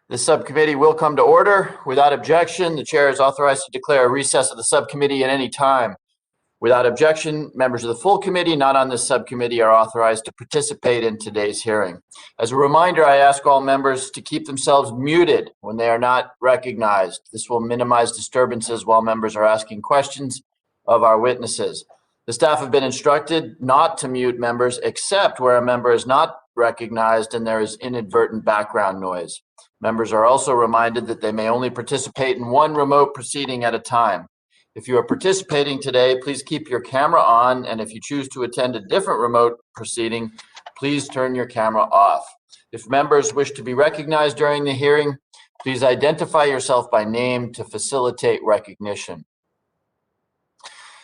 The subcommittee will come to order. Without objection, the chair is authorized to declare a recess of the subcommittee at any time. Without objection, members of the full committee not on this subcommittee are authorized to participate in today's hearing. As a reminder, I ask all members to keep themselves muted when they are not recognized. This will minimize disturbances while members are asking questions of our witnesses. The staff have been instructed not to mute members except where a member is not recognized and there is inadvertent background noise. Members are also reminded that they may only participate in one remote proceeding at a time. If you are participating today, please keep your camera on, and if you choose to attend a different remote proceeding, please turn your camera off. If members wish to be recognized during the hearing, please identify yourself by name to facilitate recognition.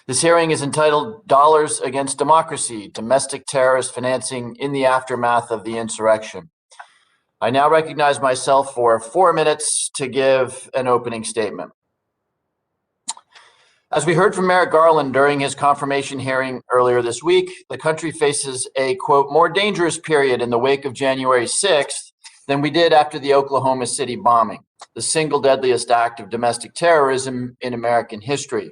This hearing is entitled Dollars Against Democracy, Domestic Terrorist Financing in the Aftermath of the Insurrection. I now recognize myself for 4 minutes to give an opening statement. As we heard from Merrick Garland during his confirmation hearing earlier this week, the country faces a, quote, more dangerous period in the wake of January 6th than we did after the Oklahoma City bombing, the single deadliest act of domestic terrorism in American history.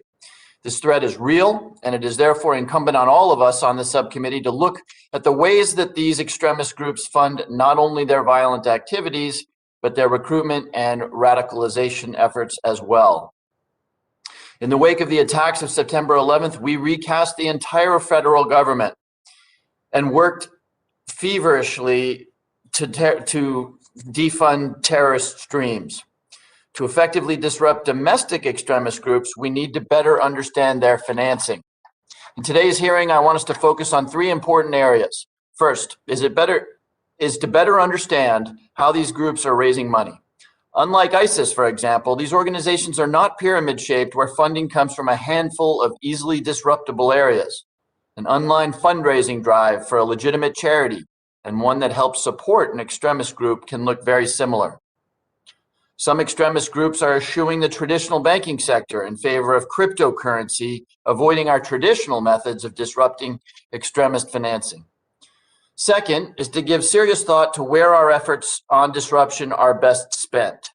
This threat is real, and it is therefore incumbent on all of us on the subcommittee to look at the ways that these extremist groups fund not only their violent activities, but their recruitment and radicalization efforts as well. In the wake of the attacks of September 11th, we recast the entire federal government and worked feverishly to defund terrorist streams. To effectively disrupt domestic extremist groups, we need to better understand their financing. In today's hearing, I want us to focus on 3 important areas. First, is to better understand how these groups are raising money. Unlike ISIS, for example, these organizations are not pyramid-shaped where funding comes from a handful of easily disruptible areas. An online fundraising drive for a legitimate charity and one that helps support an extremist group can look very similar. Some extremist groups are eschewing the traditional banking sector in favor of cryptocurrency, avoiding our traditional methods of disrupting extremist financing. Second is to give serious thought to where our efforts on disruption are best spent.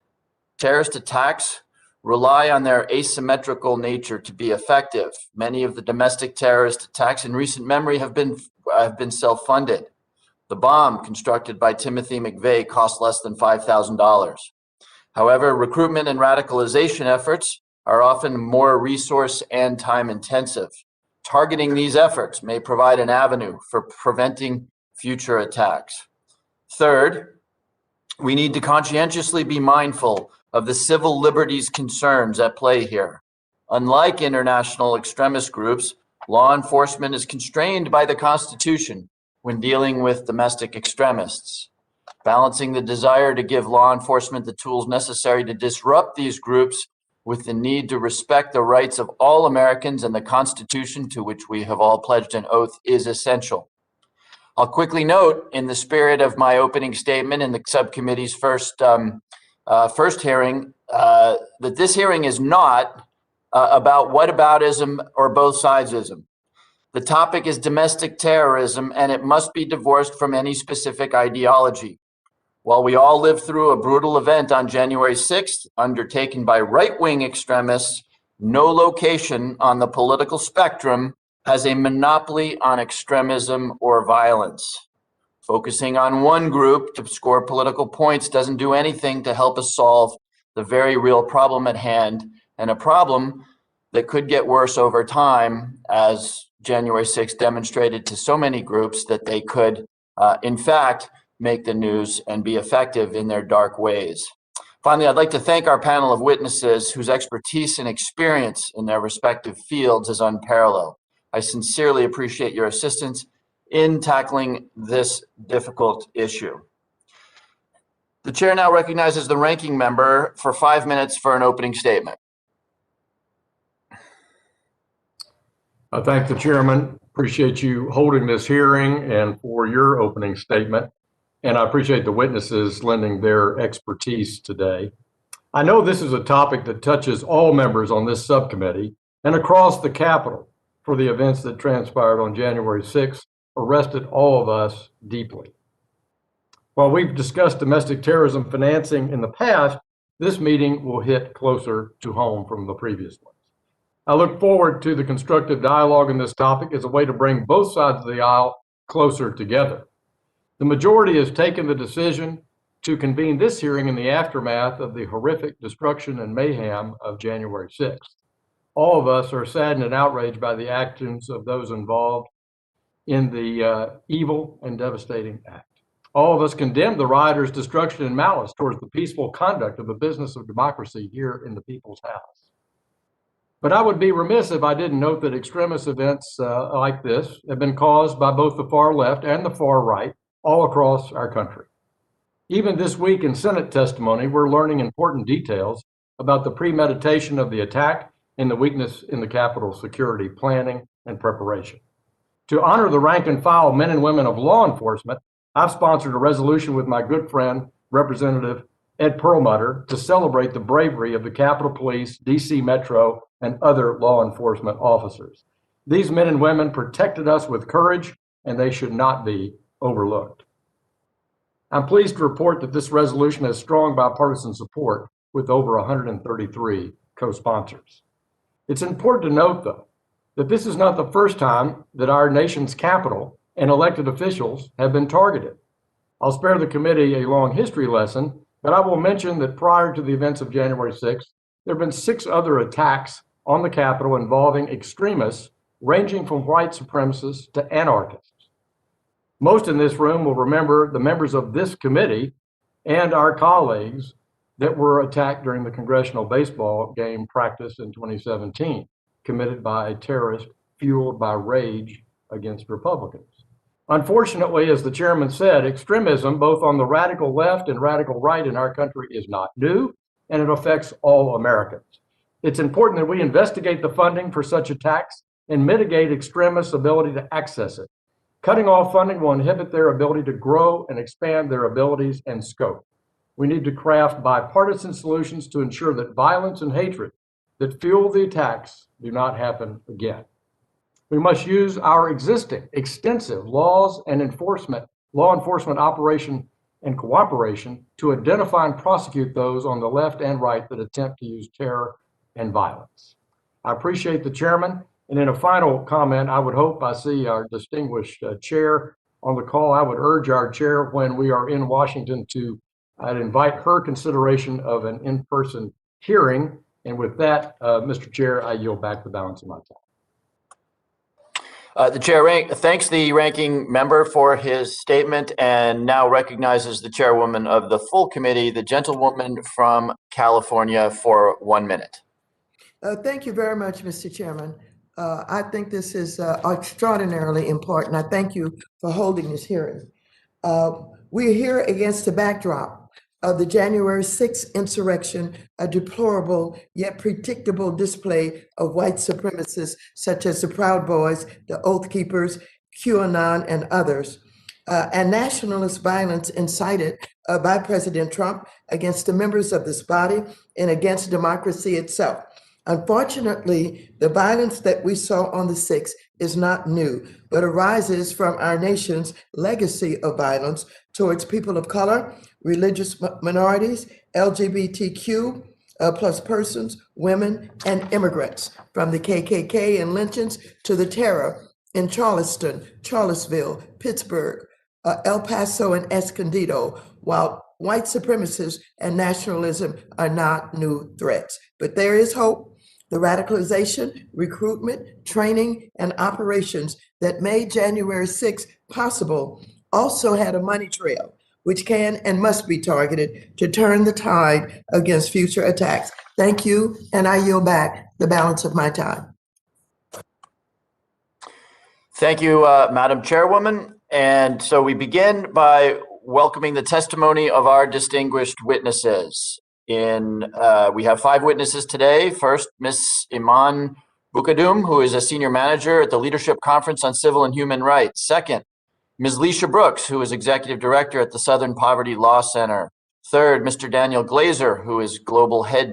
Terrorist attacks rely on their asymmetrical nature to be effective. Many of the domestic terrorist attacks in recent memory have been self-funded. The bomb constructed by Timothy McVeigh cost less than $5,000. However, recruitment and radicalization efforts are often more resource and time intensive. Targeting these efforts may provide an avenue for preventing future attacks. Third, we need to conscientiously be mindful of the civil liberties concerns at play here. Unlike international extremist groups, law enforcement is constrained by the Constitution when dealing with domestic extremists. Balancing the desire to give law enforcement the tools necessary to disrupt these groups with the need to respect the rights of all Americans and the Constitution to which we have all pledged an oath is essential. I'll quickly note, in the spirit of my opening statement in the subcommittee's first hearing, that this hearing is not about whataboutism or both sidesism. The topic is domestic terrorism, and it must be divorced from any specific ideology. While we all lived through a brutal event on January 6th, undertaken by right-wing extremists, no location on the political spectrum has a monopoly on extremism or violence. Focusing on one group to score political points doesn't do anything to help us solve the very real problem at hand, and a problem that could get worse over time, as January 6th demonstrated to so many groups that they could, in fact, make the news and be effective in their dark ways. Finally, I'd like to thank our panel of witnesses whose expertise and experience in their respective fields is unparalleled. I sincerely appreciate your assistance in tackling this difficult issue. The chair now recognizes the ranking member for 5 minutes for an opening statement. I thank the chairman. Appreciate you holding this hearing and for your opening statement. And I appreciate the witnesses lending their expertise today. I know this is a topic that touches all members on this subcommittee and across the Capitol, for the events that transpired on January 6th arrested all of us deeply. While we've discussed domestic terrorism financing in the past, this meeting will hit closer to home from the previous ones. I look forward to the constructive dialogue on this topic as a way to bring both sides of the aisle closer together. The majority has taken the decision to convene this hearing in the aftermath of the horrific destruction and mayhem of January 6th. All of us are saddened and outraged by the actions of those involved in the evil and devastating act. All of us condemn the rioters' destruction and malice towards the peaceful conduct of the business of democracy here in the People's House. But I would be remiss if I didn't note that extremist events like this have been caused by both the far left and the far right all across our country. Even this week in Senate testimony, we're learning important details about the premeditation of the attack and the weakness in the Capitol security planning and preparation. To honor the rank and file men and women of law enforcement, I've sponsored a resolution with my good friend, Representative Ed Perlmutter, to celebrate the bravery of the Capitol Police, DC Metro, and other law enforcement officers. These men and women protected us with courage, and they should not be overlooked. I'm pleased to report that this resolution has strong bipartisan support with over 133 co-sponsors. It's important to note, though, that this is not the first time that our nation's capital and elected officials have been targeted. I'll spare the committee a long history lesson, but I will mention that prior to the events of January 6th, there have been 6 other attacks on the Capitol involving extremists ranging from white supremacists to anarchists. Most in this room will remember the members of this committee and our colleagues that were attacked during the congressional baseball game practice in 2017, committed by a terrorist fueled by rage against Republicans. Unfortunately, as the chairman said, extremism, both on the radical left and radical right in our country, is not new, and it affects all Americans. It's important that we investigate the funding for such attacks and mitigate extremists' ability to access it. Cutting off funding will inhibit their ability to grow and expand their abilities and scope. We need to craft bipartisan solutions to ensure that violence and hatred that fuel the attacks do not happen again. We must use our existing extensive laws and law enforcement operation and cooperation to identify and prosecute those on the left and right that attempt to use terror and violence. I appreciate the chairman. And in a final comment, I would hope I see our distinguished chair on the call. I would urge our chair when we are in Washington to invite her consideration of an in-person hearing. And with that, Mr. Chair, I yield back the balance of my time. The chair thanks the ranking member for his statement and now recognizes the chairwoman of the full committee, the gentlewoman from California, for 1 minute. Thank you very much, Mr. Chairman. I think this is extraordinarily important. I thank you for holding this hearing. We're here against the backdrop of the January 6th insurrection, a deplorable yet predictable display of white supremacists such as the Proud Boys, the Oath Keepers, QAnon, and others, and nationalist violence incited by President Trump against the members of this body and against democracy itself. Unfortunately, the violence that we saw on the 6th is not new, but arises from our nation's legacy of violence towards people of color, religious minorities, LGBTQ plus persons, women, and immigrants, from the KKK and lynchings to the terror in Charleston, Charlottesville, Pittsburgh, El Paso, and Escondido, while white supremacists and nationalism are not new threats. But there is hope. The radicalization, recruitment, training, and operations that made January 6th possible also had a money trail, which can and must be targeted to turn the tide against future attacks. Thank you, and I yield back the balance of my time. Thank you, Madam Chairwoman. And so we begin by welcoming the testimony of our distinguished witnesses. We have 5 witnesses today. First, Ms. Iman Boukadoum, who is a senior manager at the Leadership Conference on Civil and Human Rights. Second, Ms. Lecia Brooks, who is executive director at the Southern Poverty Law Center. Third, Mr. Daniel Glaser, who is global head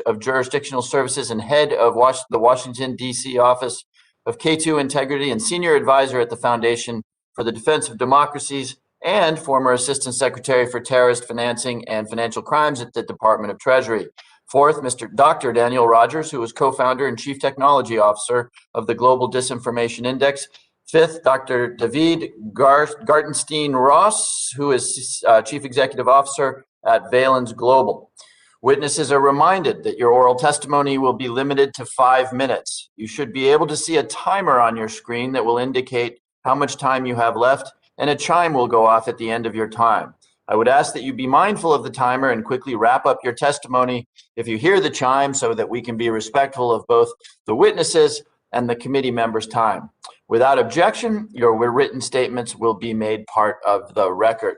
of jurisdictional services and head of the Washington, D.C. office of K2 Integrity and senior advisor at the Foundation for the Defense of Democracies and former Assistant Secretary for Terrorist Financing and Financial Crimes at the Department of Treasury. Fourth, Dr. Daniel Rogers, who is co-founder and Chief Technology Officer of the Global Disinformation Index. Fifth, Dr. David Gartenstein-Ross, who is Chief Executive Officer at Valens Global. Witnesses are reminded that your oral testimony will be limited to 5 minutes. You should be able to see a timer on your screen that will indicate how much time you have left, and a chime will go off at the end of your time. I would ask that you be mindful of the timer and quickly wrap up your testimony if you hear the chime, so that we can be respectful of both the witnesses and the committee members' time. Without objection, your written statements will be made part of the record.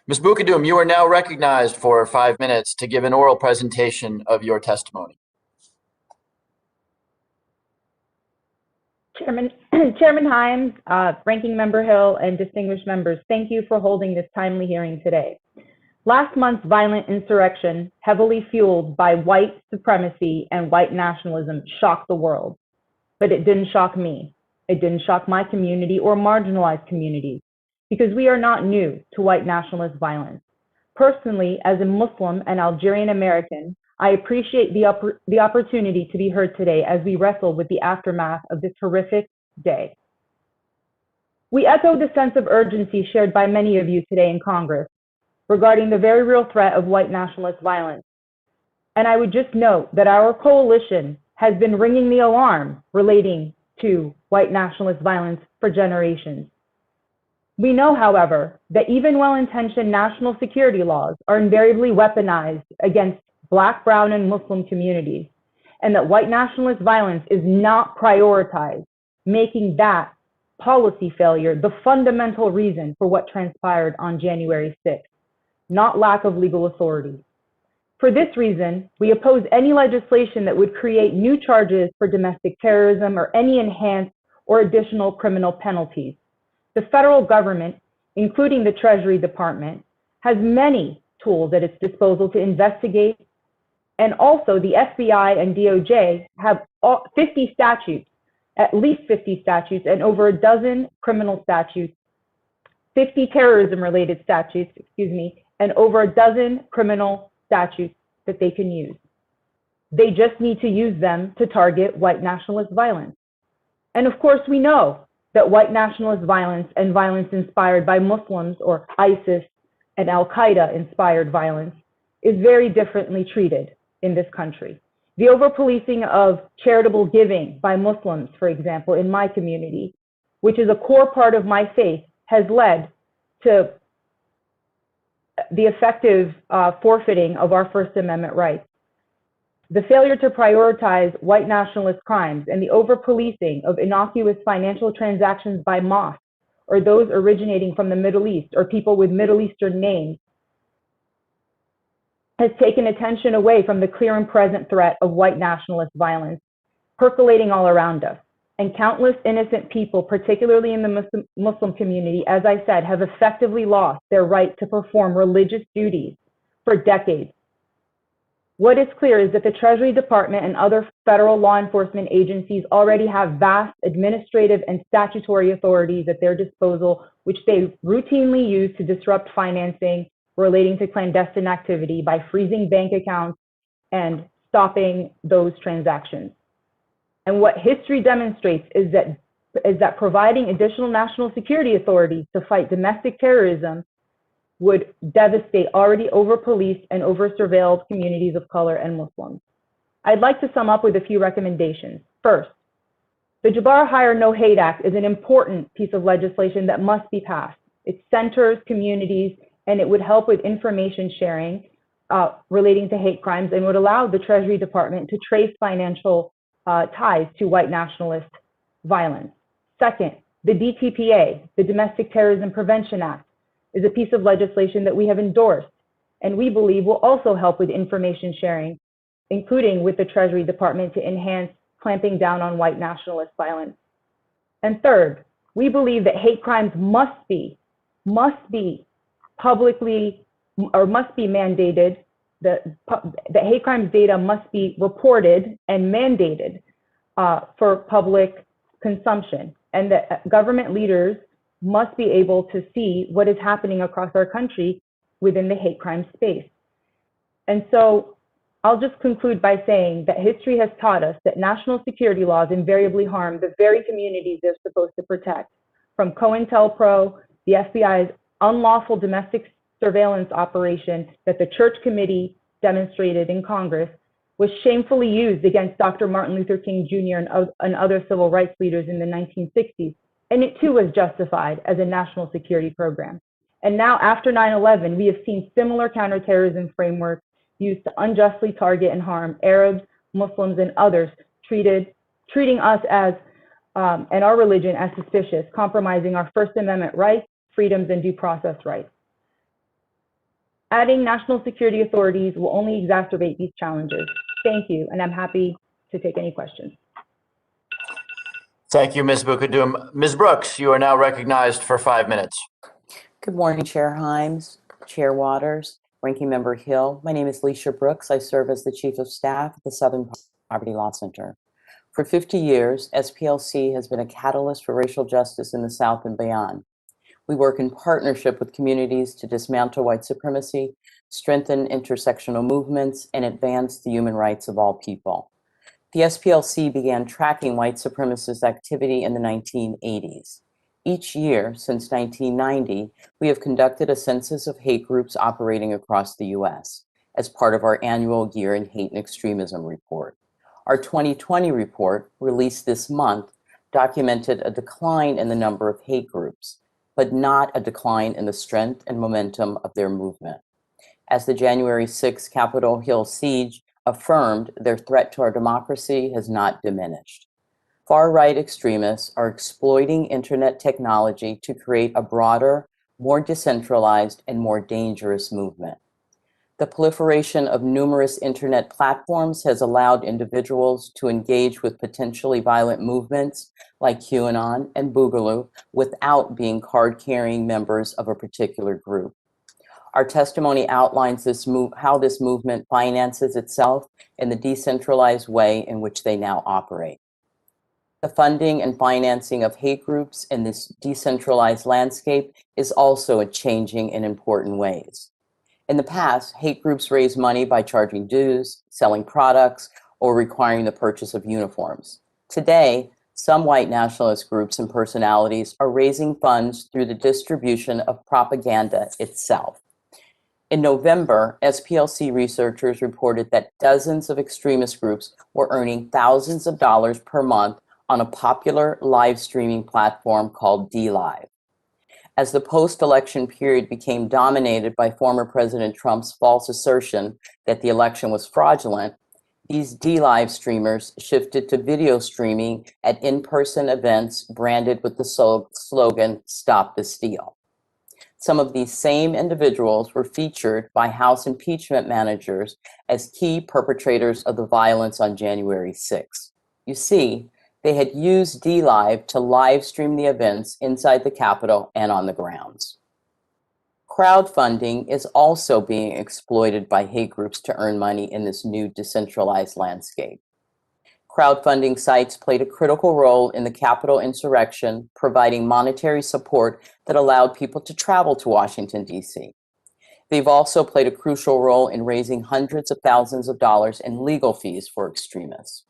Ms. Boukadoum, you are now recognized for 5 minutes to give an oral presentation of your testimony. Chairman Himes, Ranking Member Hill, and distinguished members, thank you for holding this timely hearing today. Last month's violent insurrection, heavily fueled by white supremacy and white nationalism, shocked the world. But it didn't shock me. It didn't shock my community or marginalized communities, because we are not new to white nationalist violence. Personally, as a Muslim and Algerian American, I appreciate the opportunity to be heard today as we wrestle with the aftermath of this horrific day. We echo the sense of urgency shared by many of you today in Congress regarding the very real threat of white nationalist violence. And I would just note that our coalition has been ringing the alarm relating to white nationalist violence for generations. We know, however, that even well-intentioned national security laws are invariably weaponized against Black, brown, and Muslim communities, and that white nationalist violence is not prioritized, making that policy failure the fundamental reason for what transpired on January 6th, not lack of legal authority. For this reason, we oppose any legislation that would create new charges for domestic terrorism or any enhanced or additional criminal penalties. The federal government, including the Treasury Department, has many tools at its disposal to investigate, and also the FBI and DOJ have 50 statutes, at least 50 statutes, and over a dozen criminal statutes, 50 terrorism-related statutes, and over a dozen criminal statutes that they can use. They just need to use them to target white nationalist violence. And of course, we know that white nationalist violence and violence inspired by Muslims or ISIS and Al-Qaeda inspired violence is very differently treated in this country. The over-policing of charitable giving by Muslims, for example, in my community, which is a core part of my faith, has led to the effective forfeiting of our First Amendment rights. The failure to prioritize white nationalist crimes and the over-policing of innocuous financial transactions by mosques or those originating from the Middle East or people with Middle Eastern names has taken attention away from the clear and present threat of white nationalist violence percolating all around us. And countless innocent people, particularly in the Muslim community, as I said, have effectively lost their right to perform religious duties for decades. What is clear is that the Treasury Department and other federal law enforcement agencies already have vast administrative and statutory authorities at their disposal, which they routinely use to disrupt financing relating to clandestine activity by freezing bank accounts and stopping those transactions. And what history demonstrates is that providing additional national security authorities to fight domestic terrorism would devastate already over-policed and over-surveilled communities of color and Muslims. I'd like to sum up with a few recommendations. First, the Jabara Hire No Hate Act is an important piece of legislation that must be passed. It centers communities and it would help with information sharing relating to hate crimes and would allow the Treasury Department to trace financial ties to white nationalist violence. Second, the DTPA, the Domestic Terrorism Prevention Act, is a piece of legislation that we have endorsed and we believe will also help with information sharing, including with the Treasury Department to enhance clamping down on white nationalist violence. And third, we believe that hate crimes must be publicly or must be mandated, that hate crimes data must be reported and mandated for public consumption, and that government leaders must be able to see what is happening across our country within the hate crime space. And so I'll just conclude by saying that history has taught us that national security laws invariably harm the very communities they're supposed to protect, from COINTELPRO, the FBI's unlawful domestic surveillance operation that the Church Committee demonstrated in Congress was shamefully used against Dr. Martin Luther King Jr. and other civil rights leaders in the 1960s. And it too was justified as a national security program. And now after 9/11, we have seen similar counterterrorism frameworks used to unjustly target and harm Arabs, Muslims, and others, treating us as and our religion as suspicious, compromising our First Amendment rights, freedoms, and due process rights. Adding national security authorities will only exacerbate these challenges. Thank you, and I'm happy to take any questions. Thank you, Ms. Boukadoum. Ms. Brooks, you are now recognized for 5 minutes. Good morning, Chair Himes, Chair Waters, Ranking Member Hill. My name is Lecia Brooks. I serve as the Chief of Staff at the Southern Poverty Law Center. For 50 years, SPLC has been a catalyst for racial justice in the South and beyond. We work in partnership with communities to dismantle white supremacy, strengthen intersectional movements, and advance the human rights of all people. The SPLC began tracking white supremacist activity in the 1980s. Each year since 1990, we have conducted a census of hate groups operating across the U.S. as part of our annual Year in Hate and Extremism report. Our 2020 report, released this month, documented a decline in the number of hate groups, but not a decline in the strength and momentum of their movement. As the January 6 Capitol Hill siege affirmed, their threat to our democracy has not diminished. Far-right extremists are exploiting internet technology to create a broader, more decentralized, and more dangerous movement. The proliferation of numerous internet platforms has allowed individuals to engage with potentially violent movements like QAnon and Boukadoum without being card-carrying members of a particular group. Our testimony outlines how this movement finances itself in the decentralized way in which they now operate. The funding and financing of hate groups in this decentralized landscape is also changing in important ways. In the past, hate groups raised money by charging dues, selling products, or requiring the purchase of uniforms. Today, some white nationalist groups and personalities are raising funds through the distribution of propaganda itself. In November, SPLC researchers reported that dozens of extremist groups were earning thousands of dollars per month on a popular live streaming platform called DLive. As the post-election period became dominated by former President Trump's false assertion that the election was fraudulent, these DLive streamers shifted to video streaming at in-person events branded with the slogan, "Stop the Steal." Some of these same individuals were featured by House impeachment managers as key perpetrators of the violence on January 6. You see, they had used DLive to live stream the events inside the Capitol and on the grounds. Crowdfunding is also being exploited by hate groups to earn money in this new decentralized landscape. Crowdfunding sites played a critical role in the Capitol insurrection, providing monetary support that allowed people to travel to Washington, D.C. They've also played a crucial role in raising hundreds of thousands of dollars in legal fees for extremists.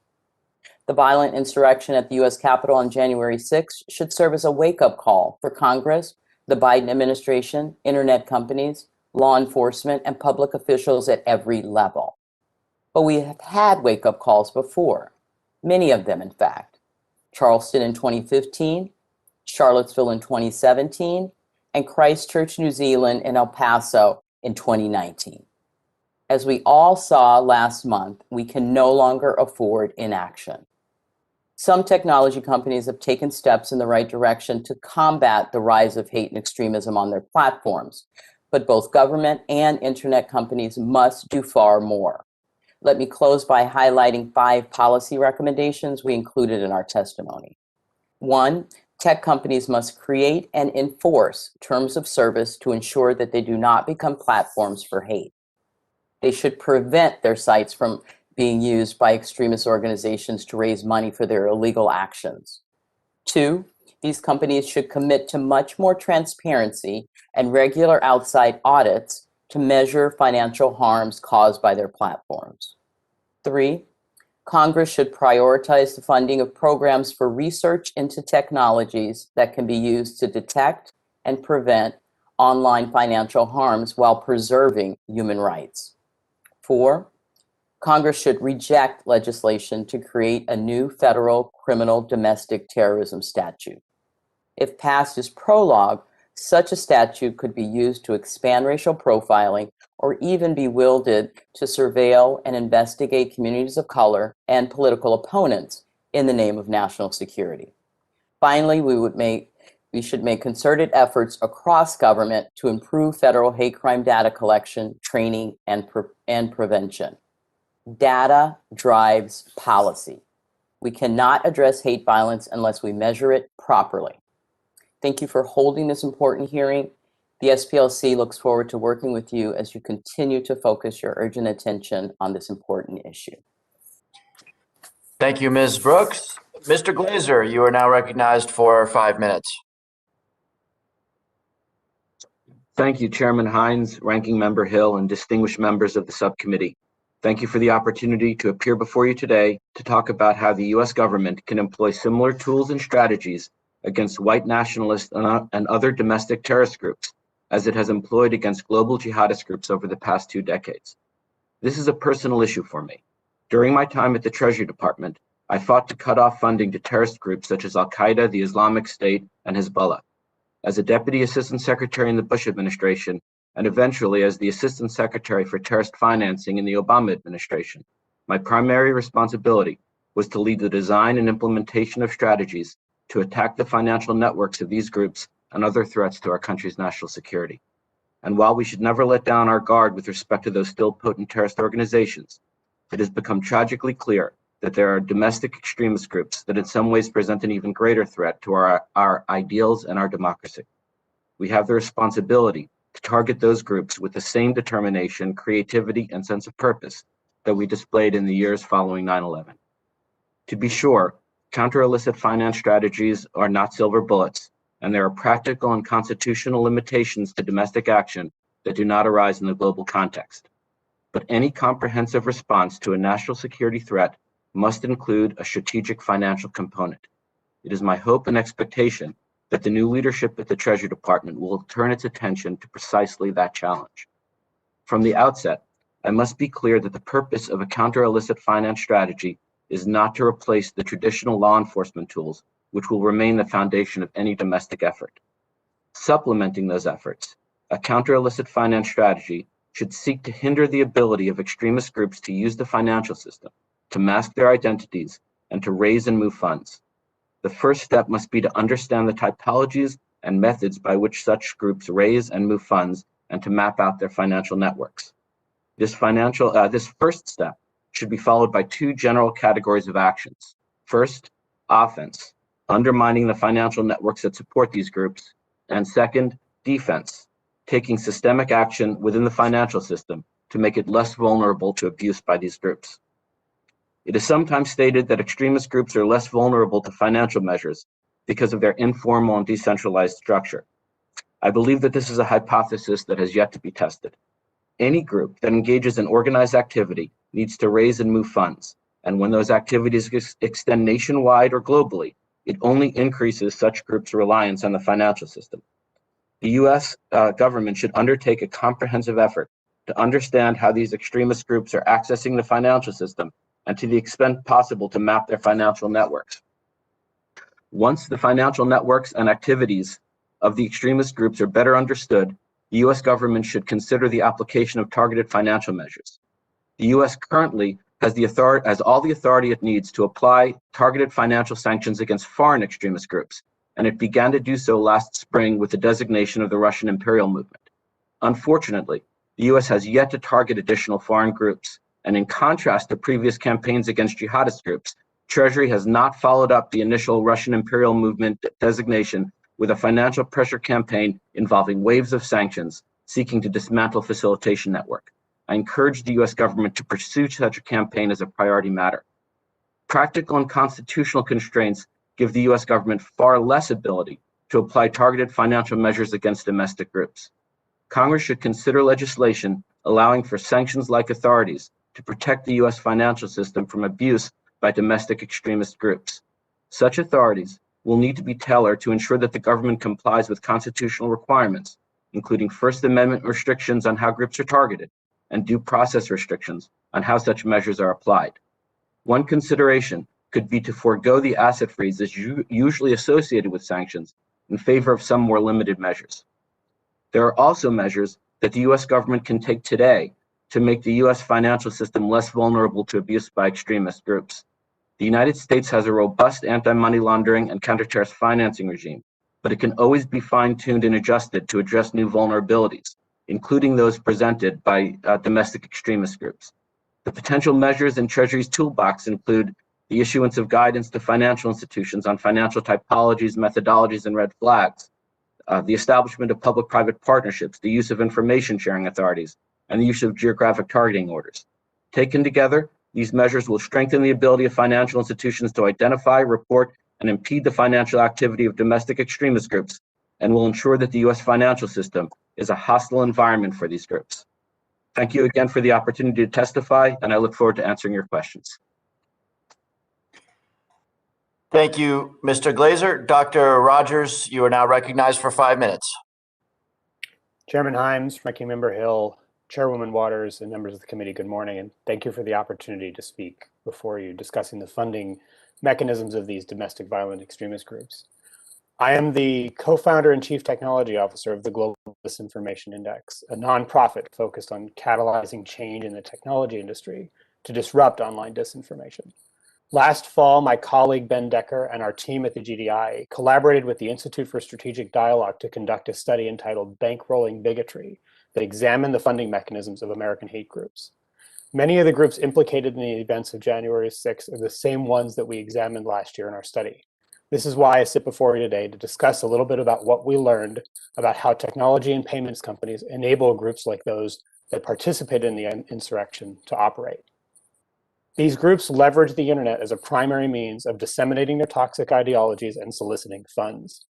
The violent insurrection at the U.S. Capitol on January 6 should serve as a wake-up call for Congress, the Biden administration, internet companies, law enforcement, and public officials at every level. But we have had wake-up calls before, many of them, in fact. Charleston in 2015, Charlottesville in 2017, and Christchurch, New Zealand, and El Paso in 2019. As we all saw last month, we can no longer afford inaction. Some technology companies have taken steps in the right direction to combat the rise of hate and extremism on their platforms, but both government and internet companies must do far more. Let me close by highlighting 5 policy recommendations we included in our testimony. 1, tech companies must create and enforce terms of service to ensure that they do not become platforms for hate. They should prevent their sites from being used by extremist organizations to raise money for their illegal actions. 2, These companies should commit to much more transparency and regular outside audits to measure financial harms caused by their platforms. 3, Congress should prioritize the funding of programs for research into technologies that can be used to detect and prevent online financial harms while preserving human rights. 4, Congress should reject legislation to create a new federal criminal domestic terrorism statute. If passed as prologue, such a statute could be used to expand racial profiling or even be wielded to surveil and investigate communities of color and political opponents in the name of national security. Finally, we should make concerted efforts across government to improve federal hate crime data collection, training, and prevention. Data drives policy. We cannot address hate violence unless we measure it properly. Thank you for holding this important hearing. The SPLC looks forward to working with you as you continue to focus your urgent attention on this important issue. Thank you, Ms. Brooks. Mr. Glaser, you are now recognized for 5 minutes. Thank you, Chairman Hines, Ranking Member Hill, and distinguished members of the subcommittee. Thank you for the opportunity to appear before you today to talk about how the U.S. government can employ similar tools and strategies against white nationalists and other domestic terrorist groups, as it has employed against global jihadist groups over the past 2 decades. This is a personal issue for me. During my time at the Treasury Department, I fought to cut off funding to terrorist groups such as Al-Qaeda, the Islamic State, and Hezbollah. As a Deputy Assistant Secretary in the Bush administration, and eventually as the Assistant Secretary for Terrorist Financing in the Obama administration, my primary responsibility was to lead the design and implementation of strategies to attack the financial networks of these groups and other threats to our country's national security. And while we should never let down our guard with respect to those still potent terrorist organizations, it has become tragically clear that there are domestic extremist groups that in some ways present an even greater threat to our ideals and our democracy. We have the responsibility to target those groups with the same determination, creativity, and sense of purpose that we displayed in the years following 9/11. To be sure, counter-illicit finance strategies are not silver bullets, and there are practical and constitutional limitations to domestic action that do not arise in the global context. But any comprehensive response to a national security threat must include a strategic financial component. It is my hope and expectation that the new leadership at the Treasury Department will turn its attention to precisely that challenge. From the outset, I must be clear that the purpose of a counter-illicit finance strategy is not to replace the traditional law enforcement tools, which will remain the foundation of any domestic effort. Supplementing those efforts, a counter-illicit finance strategy should seek to hinder the ability of extremist groups to use the financial system, to mask their identities, and to raise and move funds. The first step must be to understand the typologies and methods by which such groups raise and move funds and to map out their financial networks. This first step should be followed by 2 general categories of actions. First, offense, undermining the financial networks that support these groups, and second, defense, taking systemic action within the financial system to make it less vulnerable to abuse by these groups. It is sometimes stated that extremist groups are less vulnerable to financial measures because of their informal and decentralized structure. I believe that this is a hypothesis that has yet to be tested. Any group that engages in organized activity needs to raise and move funds, and when those activities extend nationwide or globally, it only increases such groups' reliance on the financial system. The U.S. government should undertake a comprehensive effort to understand how these extremist groups are accessing the financial system and to the extent possible to map their financial networks. Once the financial networks and activities of the extremist groups are better understood, the U.S. government should consider the application of targeted financial measures. The U.S. currently has all the authority it needs to apply targeted financial sanctions against foreign extremist groups, and it began to do so last spring with the designation of the Russian imperial movement. Unfortunately, the U.S. has yet to target additional foreign groups, and in contrast to previous campaigns against jihadist groups, Treasury has not followed up the initial Russian imperial movement designation with a financial pressure campaign involving waves of sanctions seeking to dismantle facilitation network. I encourage the U.S. government to pursue such a campaign as a priority matter. Practical and constitutional constraints give the US government far less ability to apply targeted financial measures against domestic groups. Congress should consider legislation allowing for sanctions-like authorities to protect the US financial system from abuse by domestic extremist groups. Such authorities will need to be tailored to ensure that the government complies with constitutional requirements, including First Amendment restrictions on how groups are targeted and due process restrictions on how such measures are applied. One consideration could be to forego the asset freezes usually associated with sanctions in favor of some more limited measures. There are also measures that the US government can take today to make the US financial system less vulnerable to abuse by extremist groups. The United States has a robust anti-money laundering and counter-terrorist financing regime, but it can always be fine-tuned and adjusted to address new vulnerabilities, including those presented by domestic extremist groups. The potential measures in Treasury's toolbox include the issuance of guidance to financial institutions on financial typologies, methodologies, and red flags, the establishment of public-private partnerships, the use of information sharing authorities, and the use of geographic targeting orders. Taken together, these measures will strengthen the ability of financial institutions to identify, report, and impede the financial activity of domestic extremist groups, and will ensure that the US financial system is a hostile environment for these groups. Thank you again for the opportunity to testify, and I look forward to answering your questions. Thank you, Mr. Glaser. Dr. Rogers, you are now recognized for 5 minutes. Chairman Himes, Ranking Member Hill, Chairwoman Waters, and members of the committee, good morning, and thank you for the opportunity to speak before you discussing the funding mechanisms of these domestic violent extremist groups. I am the co-founder and chief technology officer of the Global Disinformation Index, a nonprofit focused on catalyzing change in the technology industry to disrupt online disinformation. Last fall, my colleague Ben Decker and our team at the GDI collaborated with the Institute for Strategic Dialogue to conduct a study entitled Bankrolling Bigotry that examined the funding mechanisms of American hate groups. Many of the groups implicated in the events of January 6th are the same ones that we examined last year in our study. This is why I sit before you today to discuss a little bit about what we learned about how technology and payments companies enable groups like those that participated in the insurrection to operate. These groups leverage the internet as a primary means of disseminating their toxic ideologies and soliciting funds.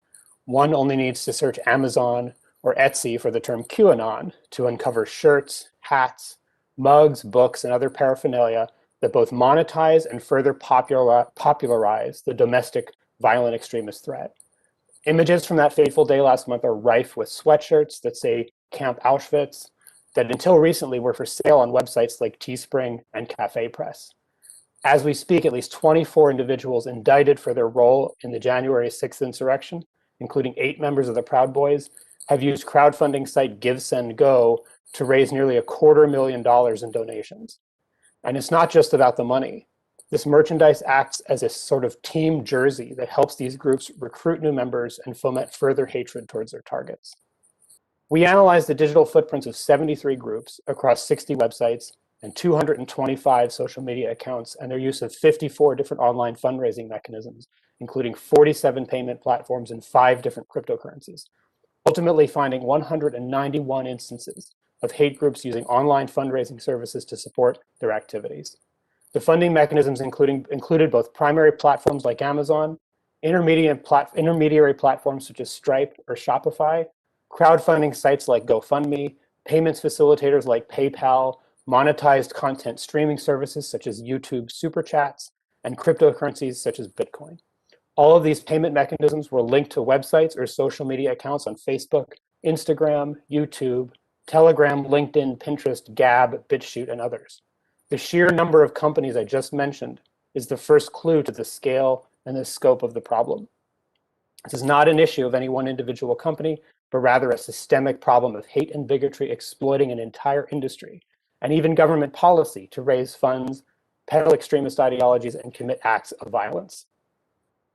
One only needs to search Amazon or Etsy for the term QAnon to uncover shirts, hats, mugs, books, and other paraphernalia that both monetize and further popularize the domestic violent extremist threat. Images from that fateful day last month are rife with sweatshirts that say Camp Auschwitz, that until recently were for sale on websites like Teespring and Cafe Press. As we speak, at least 24 individuals indicted for their role in the January 6th insurrection, including 8 members of the Proud Boys, have used crowdfunding site GiveSendGo to raise nearly $250,000 in donations. And it's not just about the money. This merchandise acts as a sort of team jersey that helps these groups recruit new members and foment further hatred towards their targets. We analyzed the digital footprints of 73 groups across 60 websites and 225 social media accounts, and their use of 54 different online fundraising mechanisms, including 47 payment platforms and 5 different cryptocurrencies, ultimately finding 191 instances of hate groups using online fundraising services to support their activities. The funding mechanisms included both primary platforms like Amazon, intermediary platforms such as Stripe or Shopify, crowdfunding sites like GoFundMe, payments facilitators like PayPal, monetized content streaming services such as YouTube Super Chats, and cryptocurrencies such as Bitcoin. All of these payment mechanisms were linked to websites or social media accounts on Facebook, Instagram, YouTube, Telegram, LinkedIn, Pinterest, Gab, BitChute, and others. The sheer number of companies I just mentioned is the first clue to the scale and the scope of the problem. This is not an issue of any one individual company, but rather a systemic problem of hate and bigotry exploiting an entire industry and even government policy to raise funds, peddle extremist ideologies, and commit acts of violence.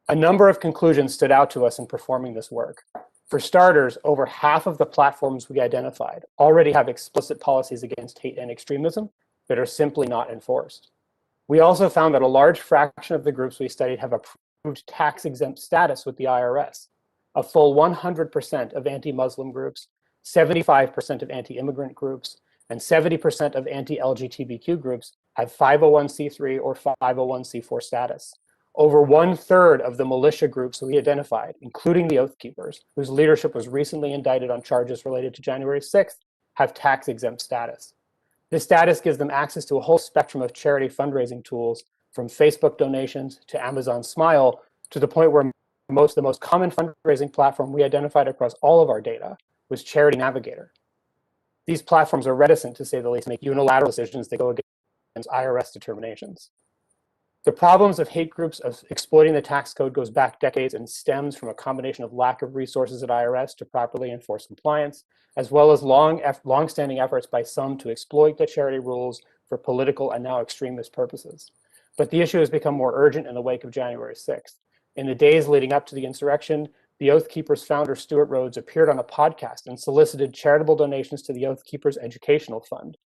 A number of conclusions stood out to us in performing this work. For starters, over half of the platforms we identified already have explicit policies against hate and extremism that are simply not enforced. We also found that a large fraction of the groups we studied have approved tax-exempt status with the IRS. A full 100% of anti-Muslim groups, 75% of anti-immigrant groups, and 70% of anti-LGBTQ groups have 501c3 or 501c4 status. Over 1/3 of the militia groups we identified, including the Oath Keepers, whose leadership was recently indicted on charges related to January 6th, have tax-exempt status. This status gives them access to a whole spectrum of charity fundraising tools, from Facebook donations to Amazon Smile, to the point where the most common fundraising platform we identified across all of our data was Charity Navigator. These platforms are reticent, to say the least, to make unilateral decisions that go against IRS determinations. The problems of hate groups of exploiting the tax code goes back decades and stems from a combination of lack of resources at IRS to properly enforce compliance, as well as long-standing efforts by some to exploit the charity rules for political and now extremist purposes. But the issue has become more urgent in the wake of January 6th. In the days leading up to the insurrection, the Oath Keepers founder, Stuart Rhodes, appeared on a podcast and solicited charitable donations to the Oath Keepers Educational Fund.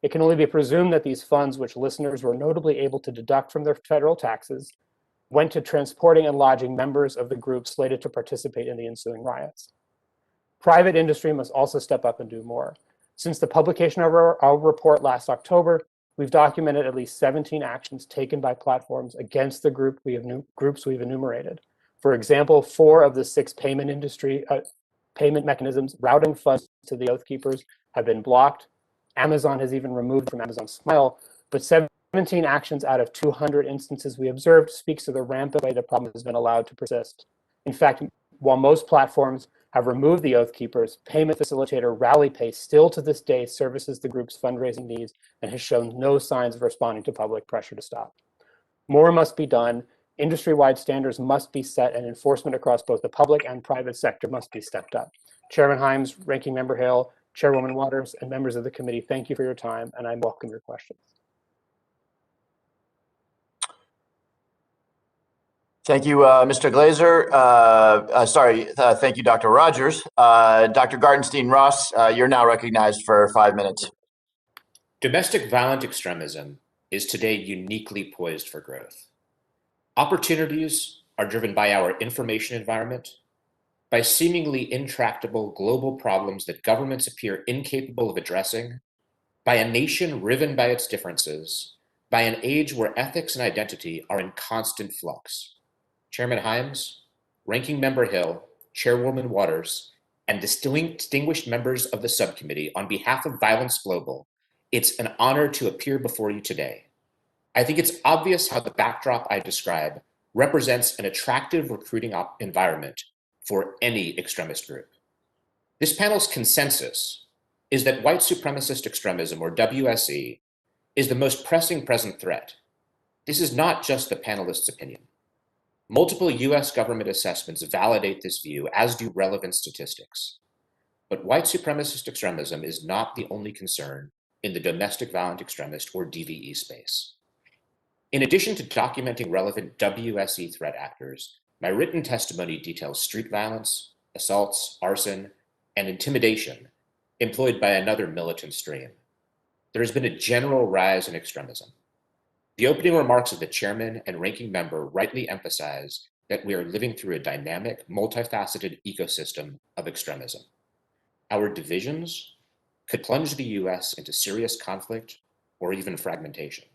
It can only be presumed that these funds, which listeners were notably able to deduct from their federal taxes, went to transporting and lodging members of the group slated to participate in the ensuing riots. Private industry must also step up and do more. Since the publication of our report last October, we've documented at least 17 actions taken by platforms against the groups we've enumerated. For example, 4 of the 6 payment mechanisms routing funds to the Oath Keepers have been blocked. Amazon has even removed from Amazon Smile, but 17 actions out of 200 instances we observed speaks to the rampant way the problem has been allowed to persist. In fact, while most platforms have removed the Oath Keepers, payment facilitator RallyPay still to this day services the group's fundraising needs and has shown no signs of responding to public pressure to stop. More must be done. Industry-wide standards must be set, and enforcement across both the public and private sector must be stepped up. Chairman Himes, Ranking Member Hill, Chairwoman Waters, and members of the committee, thank you for your time, and I welcome your questions. Thank you, Mr. Glaser. Thank you, Dr. Rogers. Dr. Gartenstein-Ross, you're now recognized for 5 minutes. Domestic violent extremism is today uniquely poised for growth. Opportunities are driven by our information environment, by seemingly intractable global problems that governments appear incapable of addressing, by a nation riven by its differences, by an age where ethics and identity are in constant flux. Chairman Himes, Ranking Member Hill, Chairwoman Waters, and distinguished members of the subcommittee, on behalf of Violence Global, it's an honor to appear before you today. I think it's obvious how the backdrop I describe represents an attractive recruiting environment for any extremist group. This panel's consensus is that white supremacist extremism, or WSE, is the most pressing present threat. This is not just the panelists' opinion. Multiple US government assessments validate this view, as do relevant statistics. But white supremacist extremism is not the only concern in the domestic violent extremist, or DVE, space. In addition to documenting relevant WSE threat actors, my written testimony details street violence, assaults, arson, and intimidation employed by another militant stream. There has been a general rise in extremism. The opening remarks of the chairman and ranking member rightly emphasize that we are living through a dynamic, multifaceted ecosystem of extremism. Our divisions could plunge the US into serious conflict or even fragmentation.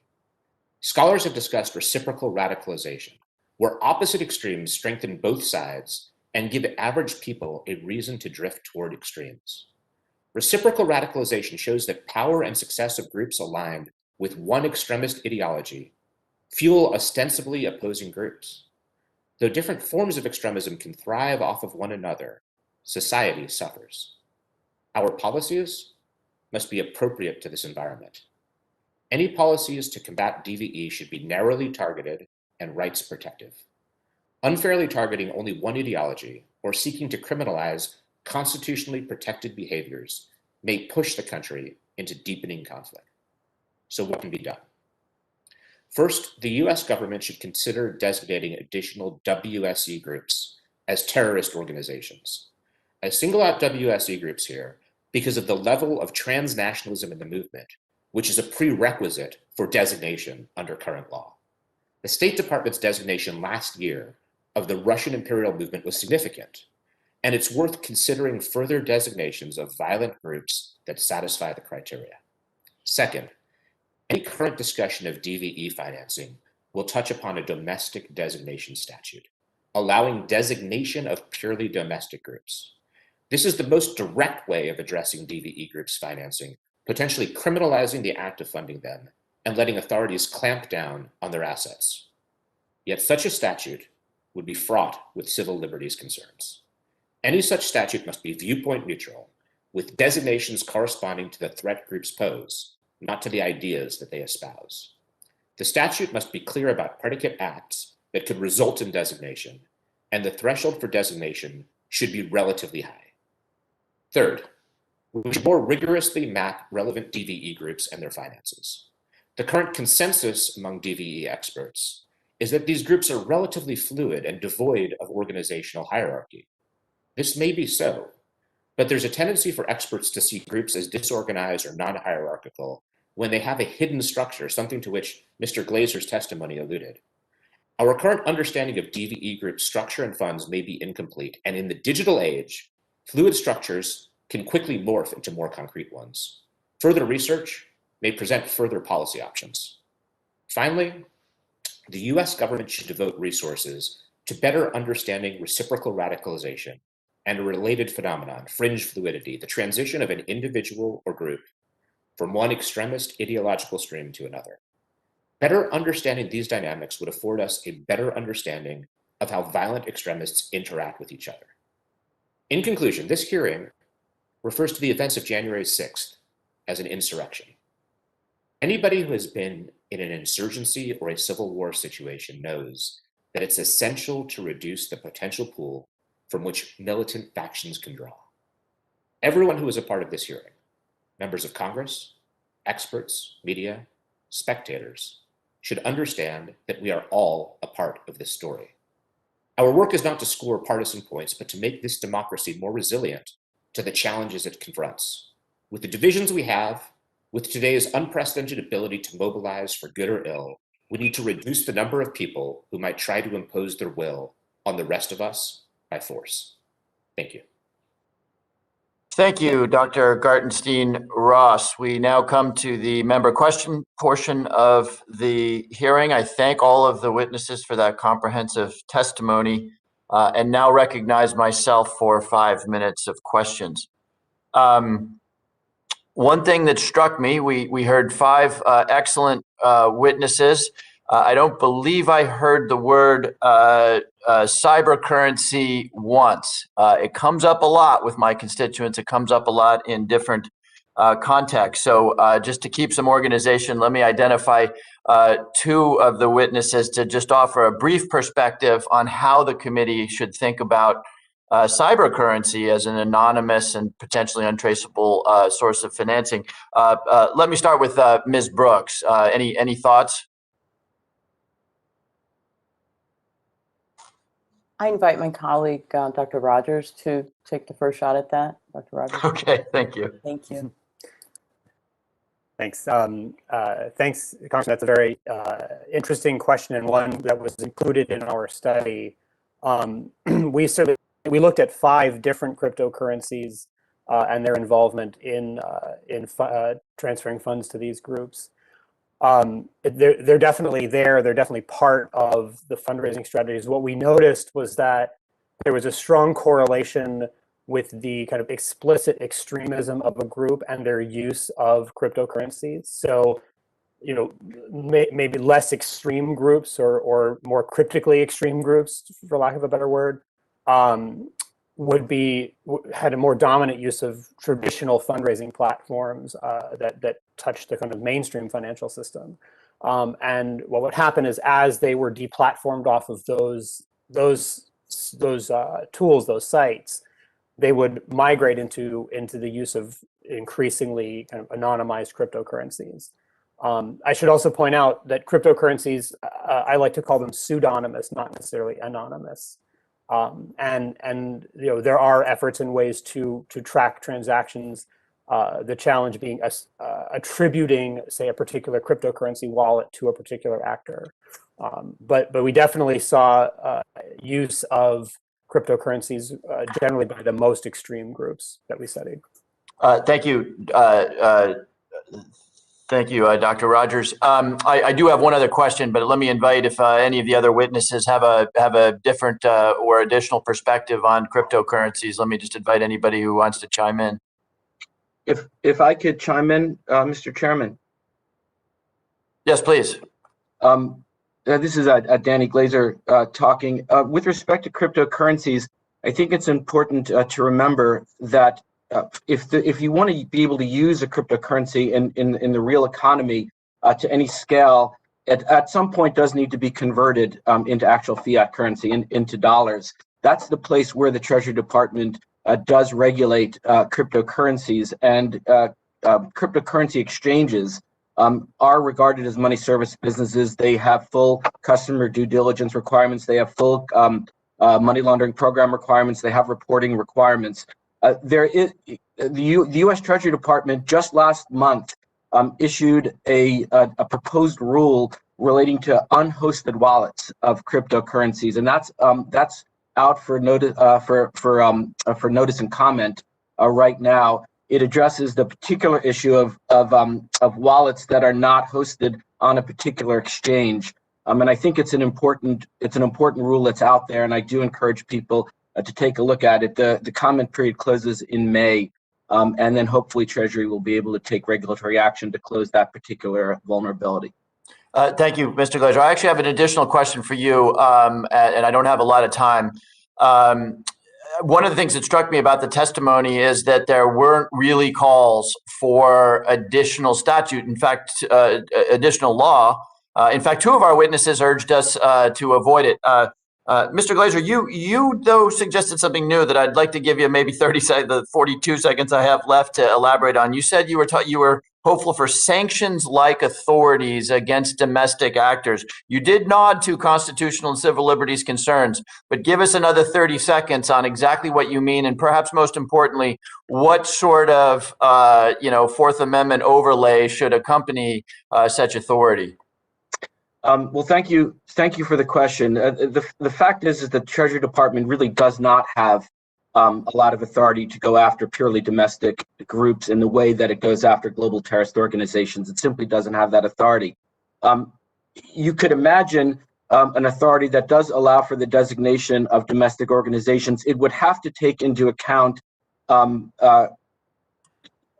Scholars have discussed reciprocal radicalization, where opposite extremes strengthen both sides and give average people a reason to drift toward extremes. Reciprocal radicalization shows that power and success of groups aligned with one extremist ideology fuel ostensibly opposing groups. Though different forms of extremism can thrive off of one another, society suffers. Our policies must be appropriate to this environment. Any policies to combat DVE should be narrowly targeted and rights protective. Unfairly targeting only one ideology or seeking to criminalize constitutionally protected behaviors may push the country into deepening conflict. So what can be done? First, the US government should consider designating additional WSE groups as terrorist organizations. I single out WSE groups here because of the level of transnationalism in the movement, which is a prerequisite for designation under current law. The State Department's designation last year of the Russian imperial movement was significant, and it's worth considering further designations of violent groups that satisfy the criteria. Second, any current discussion of DVE financing will touch upon a domestic designation statute, allowing designation of purely domestic groups. This is the most direct way of addressing DVE groups financing, potentially criminalizing the act of funding them and letting authorities clamp down on their assets. Yet such a statute would be fraught with civil liberties concerns. Any such statute must be viewpoint neutral, with designations corresponding to the threat groups pose, not to the ideas that they espouse. The statute must be clear about predicate acts that could result in designation, and the threshold for designation should be relatively high. Third, we should more rigorously map relevant DVE groups and their finances. The current consensus among DVE experts is that these groups are relatively fluid and devoid of organizational hierarchy. This may be so, but there's a tendency for experts to see groups as disorganized or non-hierarchical when they have a hidden structure, something to which Mr. Glaser's testimony alluded. Our current understanding of DVE group structure and funds may be incomplete, and in the digital age, fluid structures can quickly morph into more concrete ones. Further research may present further policy options. Finally, the US government should devote resources to better understanding reciprocal radicalization and a related phenomenon, fringe fluidity, the transition of an individual or group from one extremist ideological stream to another. Better understanding these dynamics would afford us a better understanding of how violent extremists interact with each other. In conclusion, this hearing refers to the events of January 6th as an insurrection. Anybody who has been in an insurgency or a civil war situation knows that it's essential to reduce the potential pool from which militant factions can draw. Everyone who is a part of this hearing, members of Congress, experts, media, spectators, should understand that we are all a part of this story. Our work is not to score partisan points, but to make this democracy more resilient to the challenges it confronts. With the divisions we have, with today's unprecedented ability to mobilize for good or ill, we need to reduce the number of people who might try to impose their will on the rest of us by force. Thank you. Thank you, Dr. Gartenstein-Ross. We now come to the member question portion of the hearing. I thank all of the witnesses for that comprehensive testimony and now recognize myself for 5 minutes of questions. One thing that struck me, we heard 5 excellent witnesses. I don't believe I heard the word cyber currency once. It comes up a lot with my constituents. It comes up a lot in different contexts. So just to keep some organization, let me identify 2 of the witnesses to just offer a brief perspective on how the committee should think about cyber currency as an anonymous and potentially untraceable source of financing. Let me start with Ms. Brooks. Any thoughts? I invite my colleague, Dr. Rogers, to take the first shot at that. Dr. Rogers. Okay, thank you. Thank you. Thanks. Thanks, Congressman. That's a very interesting question and one that was included in our study. We looked at 5 different cryptocurrencies and their involvement in transferring funds to these groups. They're definitely there. They're definitely part of the fundraising strategies. What we noticed was that there was a strong correlation with the kind of explicit extremism of a group and their use of cryptocurrencies. So, you know, maybe less extreme groups or more cryptically extreme groups, for lack of a better word, had a more dominant use of traditional fundraising platforms that touched the kind of mainstream financial system. And what would happen is, as they were deplatformed off of those tools, those sites, they would migrate into the use of increasingly kind of anonymized cryptocurrencies. I should also point out that cryptocurrencies, I like to call them pseudonymous, not necessarily anonymous. And you know, there are efforts and ways to track transactions. The challenge being attributing, say, a particular cryptocurrency wallet to a particular actor. But we definitely saw use of cryptocurrencies generally by the most extreme groups that we studied. Thank you. Thank you, Dr. Rogers. I do have one other question, but let me invite if any of the other witnesses have a different or additional perspective on cryptocurrencies. Let me just invite anybody who wants to chime in. If I could chime in, Mr. Chairman. Yes, please. This is Danny Glaser talking. With respect to cryptocurrencies, I think it's important to remember that if you want to be able to use a cryptocurrency in the real economy to any scale, at some point does need to be converted into actual fiat currency, into dollars. That's the place where the Treasury Department does regulate cryptocurrencies, and cryptocurrency exchanges are regarded as money service businesses. They have full customer due diligence requirements. They have full money laundering program requirements. They have reporting requirements. The U.S. Treasury Department just last month issued a proposed rule relating to unhosted wallets of cryptocurrencies, and that's out for notice for notice and comment right now. It addresses the particular issue of wallets that are not hosted on a particular exchange, and I think it's an important rule that's out there, and I do encourage people to take a look at it. The comment period closes in May, and then hopefully Treasury will be able to take regulatory action to close that particular vulnerability. Thank you, Mr. Glaser. I actually have an additional question for you, and I don't have a lot of time. One of the things that struck me about the testimony is that there weren't really calls for additional statute. In fact, additional law. In fact, two of our witnesses urged us to avoid it. Mr. Glaser, you though suggested something new that I'd like to give you maybe 30 seconds, the 42 seconds I have left to elaborate on. You said you were hopeful for sanctions-like authorities against domestic actors. You did nod to constitutional and civil liberties concerns, but give us another 30 seconds on exactly what you mean, and perhaps most importantly, what sort of Fourth Amendment overlay should accompany such authority? Well, thank you for the question. The fact is the Treasury Department really does not have a lot of authority to go after purely domestic groups in the way that it goes after global terrorist organizations. It simply doesn't have that authority. You could imagine an authority that does allow for the designation of domestic organizations. It would have to take into account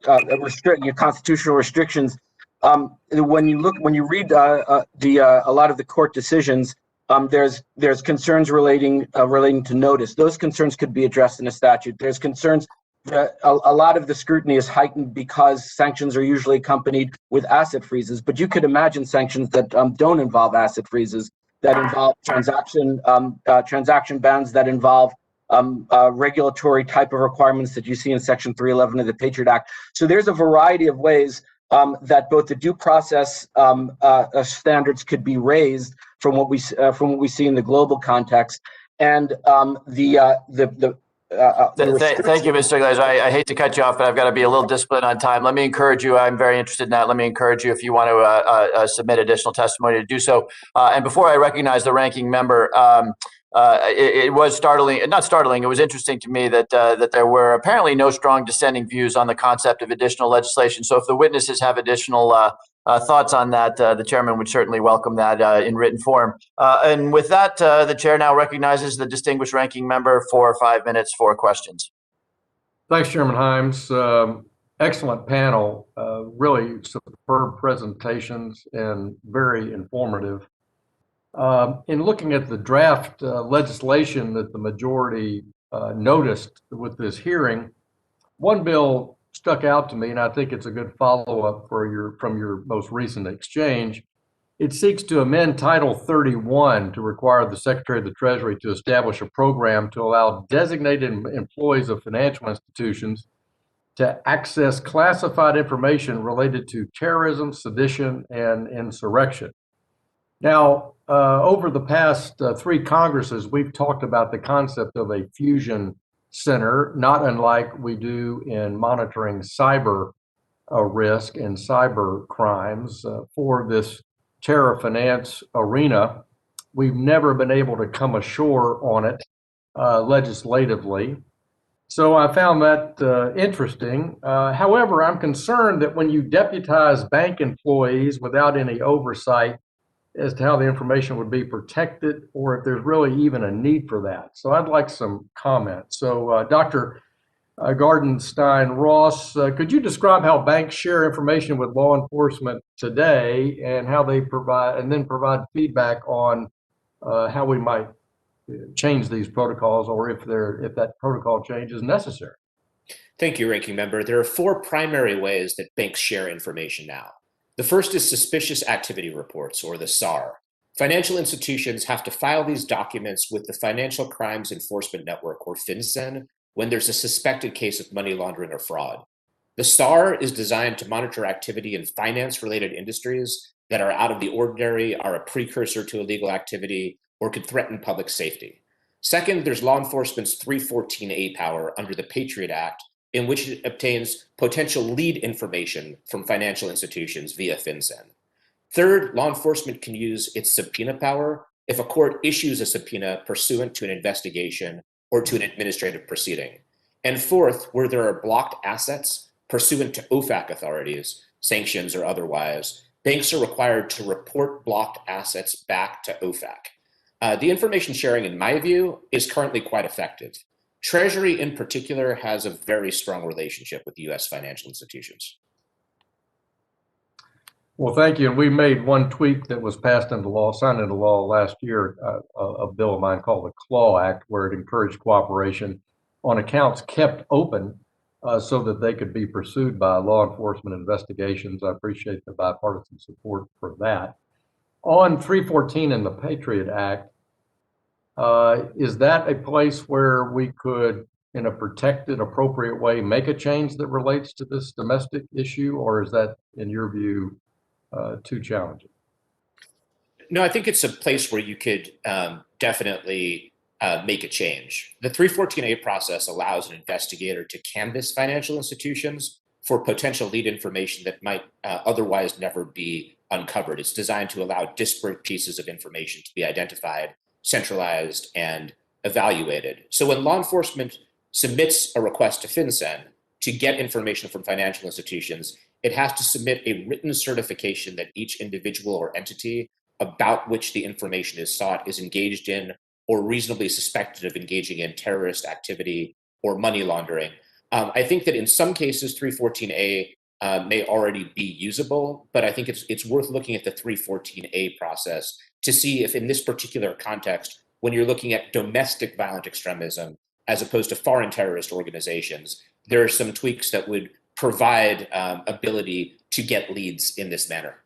constitutional restrictions. When you read a lot of the court decisions, there's concerns relating to notice. Those concerns could be addressed in a statute. There's concerns that a lot of the scrutiny is heightened because sanctions are usually accompanied with asset freezes. But you could imagine sanctions that don't involve asset freezes, that involve transaction bans, that involve regulatory type of requirements that you see in Section 311 of the Patriot Act. So there's a variety of ways that both the due process standards could be raised from what we see in the global context, and Thank you, Mr. Glaser. I hate to cut you off, but I've got to be a little disciplined on time. Let me encourage you. I'm very interested in that. Let me encourage you, if you want to submit additional testimony, to do so. And before I recognize the ranking member, it was not startling. It was interesting to me that there were apparently no strong dissenting views on the concept of additional legislation. So if the witnesses have additional thoughts on that, the chairman would certainly welcome that in written form. And with that, the chair now recognizes the distinguished ranking member for 5 minutes for questions. Thanks, Chairman Himes. Excellent panel, really superb presentations and very informative. In looking at the draft legislation that the majority noticed with this hearing, one bill stuck out to me, and I think it's a good follow-up from your most recent exchange. It seeks to amend Title 31 to require the Secretary of the Treasury to establish a program to allow designated employees of financial institutions to access classified information related to terrorism, sedition, and insurrection. Now, over the past 3 Congresses, we've talked about the concept of a fusion center, not unlike we do in monitoring cyber risk and cyber crimes for this terror finance arena. We've never been able to come ashore on it legislatively. So I found that interesting. However, I'm concerned that when you deputize bank employees without any oversight as to how the information would be protected, or if there's really even a need for that. So I'd like some comments. So Dr. Gardenstein Ross, could you describe how banks share information with law enforcement today and how they provide feedback on how we might change these protocols, or if that protocol change is necessary? Thank you, Ranking Member. There are 4 primary ways that banks share information now. The first is suspicious activity reports, or the SAR. Financial institutions have to file these documents with the Financial Crimes Enforcement Network, or FinCEN, when there's a suspected case of money laundering or fraud. The SAR is designed to monitor activity in finance-related industries that are out of the ordinary, are a precursor to illegal activity, or could threaten public safety. Second, there's law enforcement's 314A power under the Patriot Act, in which it obtains potential lead information from financial institutions via FinCEN. Third, law enforcement can use its subpoena power if a court issues a subpoena pursuant to an investigation or to an administrative proceeding. And fourth, where there are blocked assets pursuant to OFAC authorities, sanctions or otherwise, banks are required to report blocked assets back to OFAC. The information sharing, in my view, is currently quite effective. Treasury, in particular, has a very strong relationship with U.S. financial institutions. Well, thank you. And we made one tweak that was passed into law, signed into law last year, a bill of mine called the CLAW Act, where it encouraged cooperation on accounts kept open so that they could be pursued by law enforcement investigations. I appreciate the bipartisan support for that. On 314 in the Patriot Act, is that a place where we could, in a protected, appropriate way, make a change that relates to this domestic issue, or is that, in your view, too challenging? No, I think it's a place where you could definitely make a change. The 314A process allows an investigator to canvass financial institutions for potential lead information that might otherwise never be uncovered. It's designed to allow disparate pieces of information to be identified, centralized, and evaluated. So when law enforcement submits a request to FinCEN to get information from financial institutions, it has to submit a written certification that each individual or entity about which the information is sought is engaged in or reasonably suspected of engaging in terrorist activity or money laundering. I think that in some cases, 314A may already be usable, but I think it's worth looking at the 314A process to see if in this particular context, when you're looking at domestic violent extremism, as opposed to foreign terrorist organizations, there are some tweaks that would provide ability to get leads in this manner.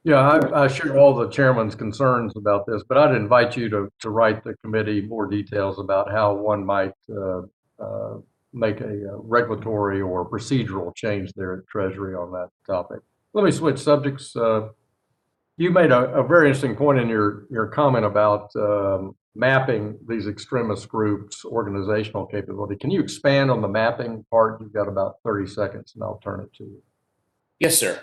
Yeah, I share all the chairman's concerns about this, but I'd invite you to write the committee more details about how one might make a regulatory or procedural change there at Treasury on that topic. Let me switch subjects. You made a very interesting point in your comment about mapping these extremist groups' organizational capability. Can you expand on the mapping part? You've got about 30 seconds, and I'll turn it to you. Yes, sir.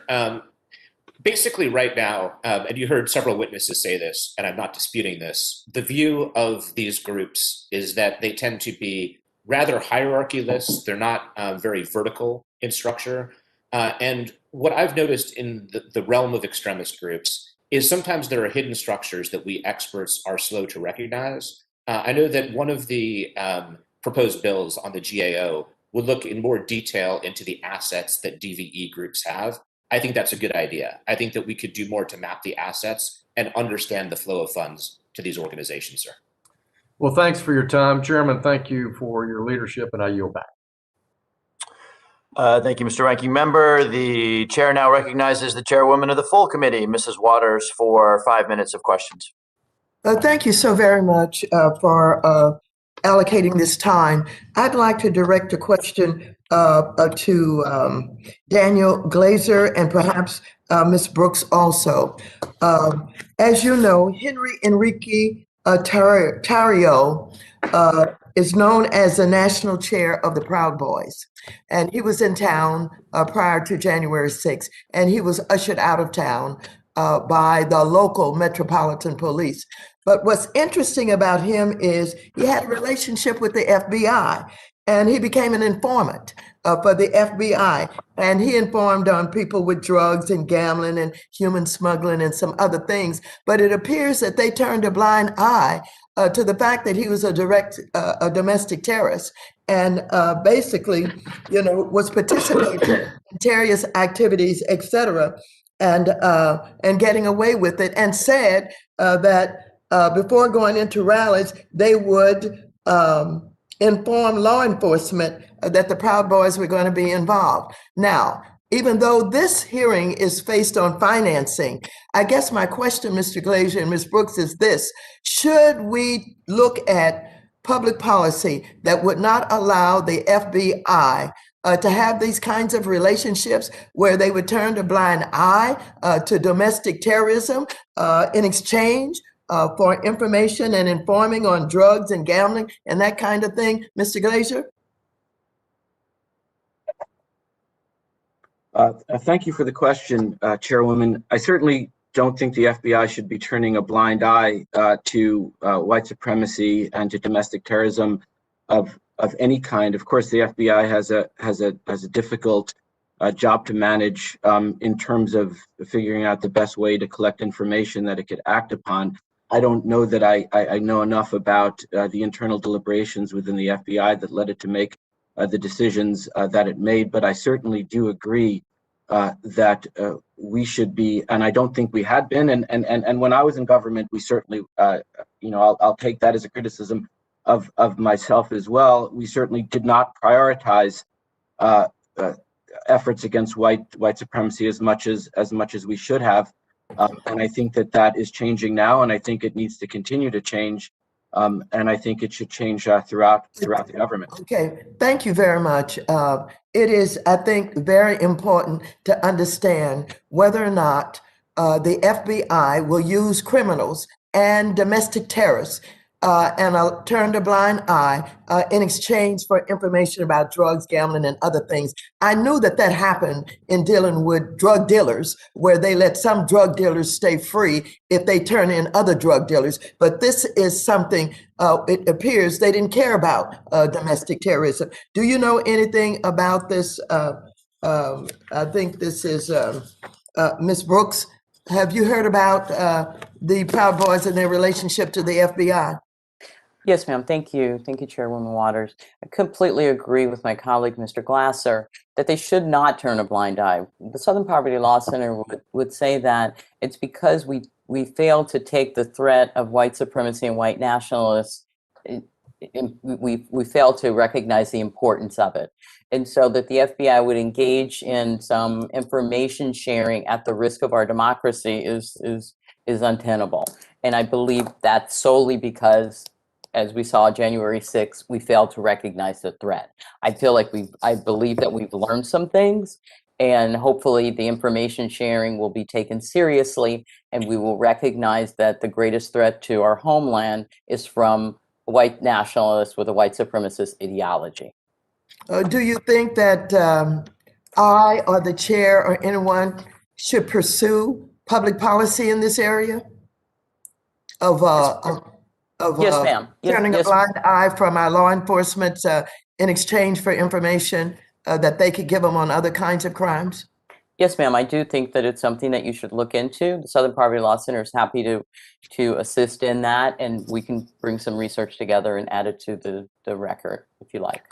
Basically, right now, and you heard several witnesses say this, and I'm not disputing this, the view of these groups is that they tend to be rather hierarchy-less. They're not very vertical in structure. And what I've noticed in the realm of extremist groups is sometimes there are hidden structures that we experts are slow to recognize. I know that one of the proposed bills on the GAO would look in more detail into the assets that DVE groups have. I think that's a good idea. I think that we could do more to map the assets and understand the flow of funds to these organizations, sir. Well, thanks for your time, Chairman. Thank you for your leadership, and I yield back. Thank you, Mr. Ranking Member. The chair now recognizes the chairwoman of the full committee, Mrs. Waters, for 5 minutes of questions. Thank you so very much for allocating this time. I'd like to direct a question to Daniel Glaser and perhaps Ms. Brooks also. As you know, Henry Enrique Tarrio is known as the national chair of the Proud Boys. And he was in town prior to January 6th, and he was ushered out of town by the local Metropolitan Police. But what's interesting about him is he had a relationship with the FBI. and he became an informant for the FBI. And he informed on people with drugs and gambling and human smuggling and some other things. But it appears that they turned a blind eye to the fact that he was a domestic terrorist and basically, was participating in terrorist activities, etc., and getting away with it, and said that before going into rallies, they would inform law enforcement that the Proud Boys were going to be involved. Now, even though this hearing is based on financing, I guess my question, Mr. Glaser and Ms. Brooks, is this: should we look at public policy that would not allow the FBI to have these kinds of relationships where they would turn a blind eye to domestic terrorism in exchange for information and informing on drugs and gambling and that kind of thing, Mr. Glaser? Thank you for the question, Chairwoman. I certainly don't think the FBI should be turning a blind eye to white supremacy and to domestic terrorism of any kind. Of course, the FBI has a difficult job to manage in terms of figuring out the best way to collect information that it could act upon. I don't know that I know enough about the internal deliberations within the FBI that led it to make the decisions that it made, but I certainly do agree that we should be, and I don't think we had been, and when I was in government, we certainly, I'll take that as a criticism of myself as well. We certainly did not prioritize efforts against white supremacy as much as we should have. And I think that is changing now, and I think it needs to continue to change, and I think it should change throughout the government. Okay, thank you very much. It is, I think, very important to understand whether or not the FBI will use criminals and domestic terrorists and turn a blind eye in exchange for information about drugs, gambling, and other things. I knew that happened in dealing with drug dealers, where they let some drug dealers stay free if they turn in other drug dealers. But this is something, it appears they didn't care about domestic terrorism. Do you know anything about this? I think this is Ms. Brooks. Have you heard about the Proud Boys and their relationship to the FBI? Yes, ma'am. Thank you. Thank you, Chairwoman Waters. I completely agree with my colleague, Mr. Glaser, that they should not turn a blind eye. The Southern Poverty Law Center would say that it's because we failed to take the threat of white supremacy and white nationalists, we failed to recognize the importance of it. And so that the FBI would engage in some information sharing at the risk of our democracy is untenable. And I believe that's solely because, as we saw January 6th, we failed to recognize the threat. I believe that we've learned some things, and hopefully the information sharing will be taken seriously, and we will recognize that the greatest threat to our homeland is from white nationalists with a white supremacist ideology. Do you think that I or the chair or anyone should pursue public policy in this area of yes, ma'am. Turning a blind eye from our law enforcement in exchange for information that they could give them on other kinds of crimes? Yes, ma'am. I do think that it's something that you should look into. The Southern Poverty Law Center is happy to assist in that, and we can bring some research together and add it to the record if you like.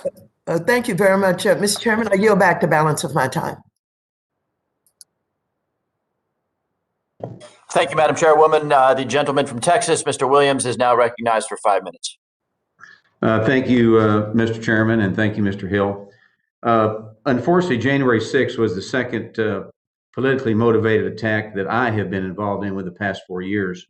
Thank you very much, Mr. Chairman. I yield back the balance of my time. Thank you, Madam Chairwoman. The gentleman from Texas, Mr. Williams, is now recognized for 5 minutes. Thank you, Mr. Chairman, and thank you, Mr. Hill. Unfortunately, January 6th was the second politically motivated attack that I have been involved in with the past 4 years.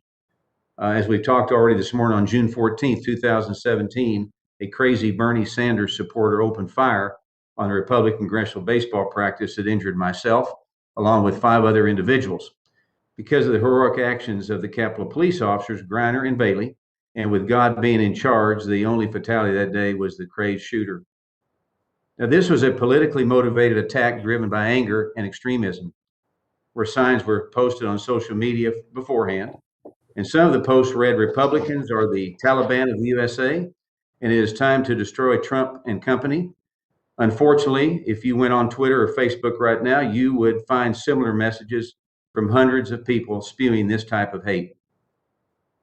As we've talked already this morning, on June 14th, 2017, a crazy Bernie Sanders supporter opened fire on a Republican congressional baseball practice that injured myself, along with 5 other individuals. Because of the heroic actions of the Capitol Police officers, Griner and Bailey, and with God being in charge, the only fatality that day was the crazed shooter. Now, this was a politically motivated attack driven by anger and extremism, where signs were posted on social media beforehand. And some of the posts read, "Republicans are the Taliban of the USA," and it is time to destroy Trump and company. Unfortunately, if you went on Twitter or Facebook right now, you would find similar messages from hundreds of people spewing this type of hate.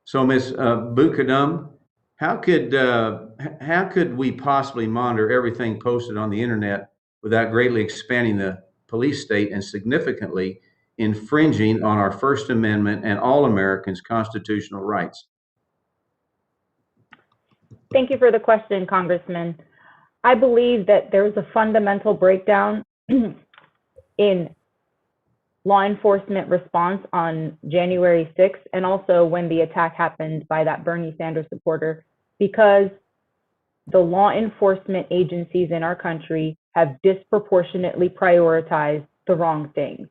So, Ms. Boukadoum, how could we possibly monitor everything posted on the internet without greatly expanding the police state and significantly infringing on our First Amendment and all Americans' constitutional rights? Thank you for the question, Congressman. I believe that there is a fundamental breakdown in law enforcement response on January 6th, and also when the attack happened by that Bernie Sanders supporter, because the law enforcement agencies in our country have disproportionately prioritized the wrong things.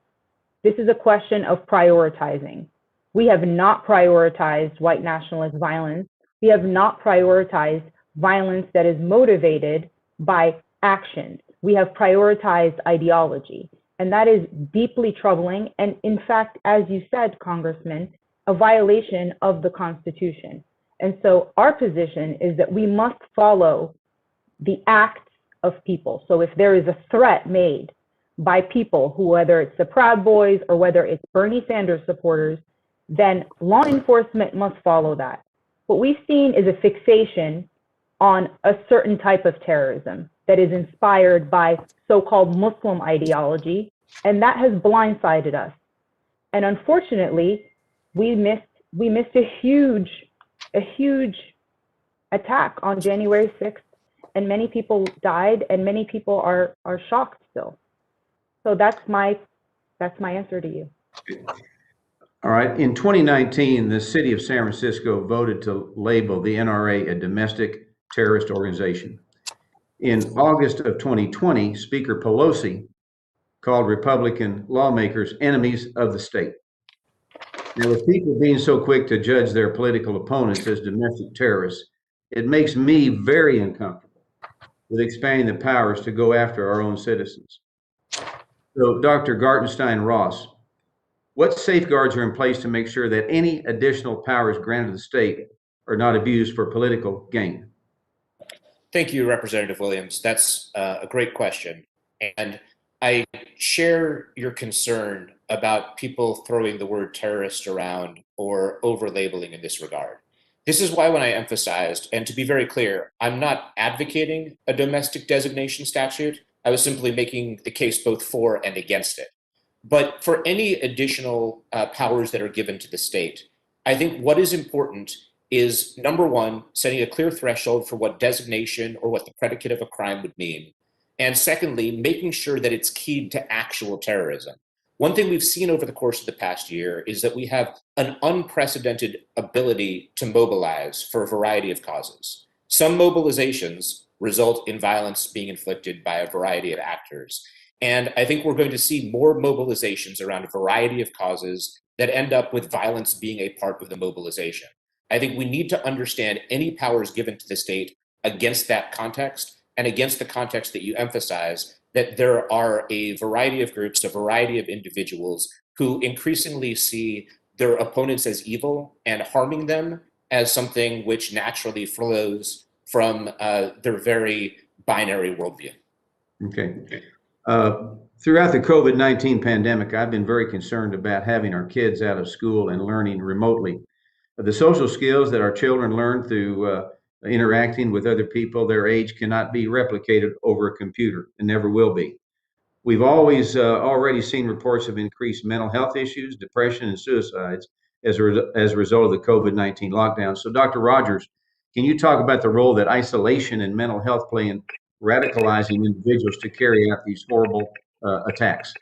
This is a question of prioritizing. We have not prioritized white nationalist violence. We have not prioritized violence that is motivated by actions. We have prioritized ideology. And that is deeply troubling. And in fact, as you said, Congressman, a violation of the Constitution. And so our position is that we must follow the acts of people. So if there is a threat made by people who, whether it's the Proud Boys or whether it's Bernie Sanders supporters, then law enforcement must follow that. What we've seen is a fixation on a certain type of terrorism that is inspired by so-called Muslim ideology, and that has blindsided us. And unfortunately, we missed a huge attack on January 6th, and many people died, and many people are shocked still. So that's my answer to you. All right. In 2019, the city of San Francisco voted to label the NRA a domestic terrorist organization. In August of 2020, Speaker Pelosi called Republican lawmakers enemies of the state. Now, with people being so quick to judge their political opponents as domestic terrorists, it makes me very uncomfortable with expanding the powers to go after our own citizens. So, Dr. Gartenstein-Ross, what safeguards are in place to make sure that any additional powers granted to the state are not abused for political gain? Thank you, Representative Williams. That's a great question. And I share your concern about people throwing the word terrorist around or over-labeling in this regard. This is why when I emphasized, and to be very clear, I'm not advocating a domestic designation statute. I was simply making the case both for and against it. But for any additional powers that are given to the state, I think what is important is, number one, setting a clear threshold for what designation or what the predicate of a crime would mean. And secondly, making sure that it's keyed to actual terrorism. One thing we've seen over the course of the past year is that we have an unprecedented ability to mobilize for a variety of causes. Some mobilizations result in violence being inflicted by a variety of actors. And I think we're going to see more mobilizations around a variety of causes that end up with violence being a part of the mobilization. I think we need to understand any powers given to the state against that context and against the context that you emphasize, that there are a variety of groups, a variety of individuals who increasingly see their opponents as evil and harming them as something which naturally flows from their very binary worldview. Okay. Throughout the COVID-19 pandemic, I've been very concerned about having our kids out of school and learning remotely. The social skills that our children learn through interacting with other people their age cannot be replicated over a computer and never will be. We've always already seen reports of increased mental health issues, depression, and suicides as a result of the COVID-19 lockdown. So, Dr. Rogers, can you talk about the role that isolation and mental health play in radicalizing individuals to carry out these horrible attacks?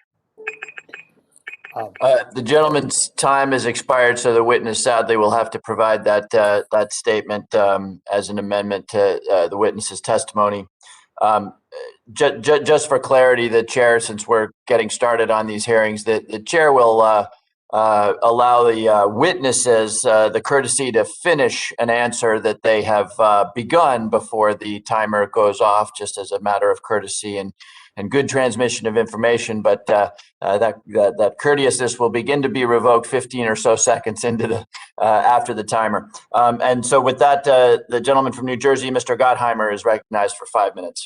The gentleman's time has expired, so the witness sadly will have to provide that statement as an amendment to the witness's testimony. Just for clarity, the chair, since we're getting started on these hearings, the chair will allow the witnesses the courtesy to finish an answer that they have begun before the timer goes off, just as a matter of courtesy and good transmission of information. But that courteousness will begin to be revoked 15 or so seconds into the after the timer. And so with that, the gentleman from New Jersey, Mr. Gottheimer, is recognized for 5 minutes.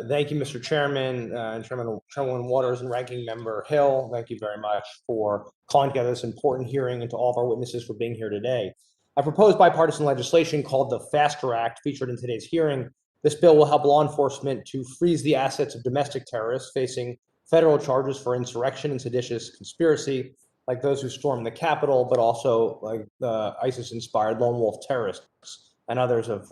Thank you, Mr. Chairman, and Chairwoman Waters and Ranking Member Hill. Thank you very much for calling together this important hearing, and to all of our witnesses for being here today. I proposed bipartisan legislation called the FASTER Act, featured in today's hearing. This bill will help law enforcement to freeze the assets of domestic terrorists facing federal charges for insurrection and seditious conspiracy, like those who stormed the Capitol, but also like ISIS-inspired lone wolf terrorists and others of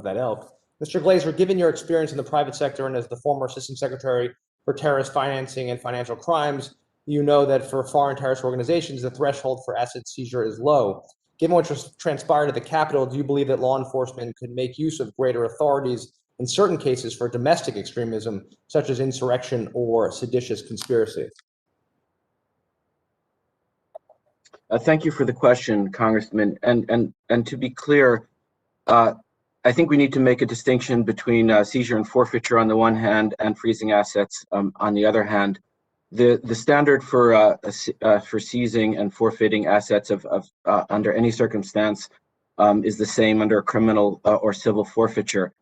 that ilk. Mr. Glaser, given your experience in the private sector and as the former Assistant Secretary for Terrorist Financing and Financial Crimes, you know that for foreign terrorist organizations, the threshold for asset seizure is low. Given what transpired at the Capitol, do you believe that law enforcement could make use of greater authorities in certain cases for domestic extremism, such as insurrection or seditious conspiracy? Thank you for the question, Congressman. And to be clear, I think we need to make a distinction between seizure and forfeiture on the one hand and freezing assets on the other hand. The standard for seizing and forfeiting assets of under any circumstance is the same under criminal or civil forfeiture.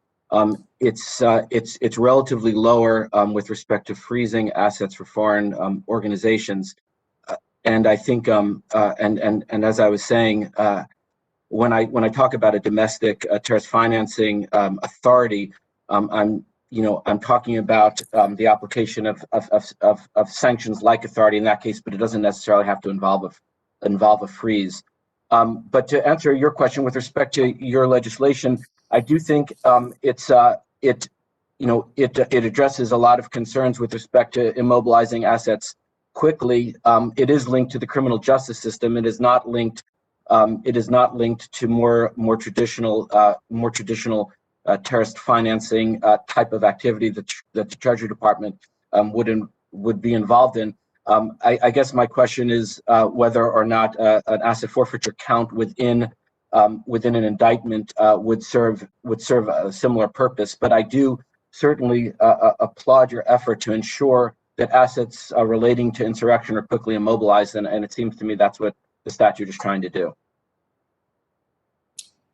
It's relatively lower with respect to freezing assets for foreign organizations, and I think and as I was saying. When I talk about a domestic terrorist financing authority, I'm talking about the application of sanctions like authority in that case, but it doesn't necessarily have to involve a freeze. But to answer your question with respect to your legislation, I do think it addresses a lot of concerns with respect to immobilizing assets quickly. It is linked to the criminal justice system. It is not linked. It is not linked to more traditional terrorist financing type of activity that the Treasury Department would be involved in. I guess my question is whether or not an asset forfeiture count within an indictment would serve a similar purpose. But I do certainly applaud your effort to ensure that assets relating to insurrection are quickly immobilized, and it seems to me that's what the statute is trying to do.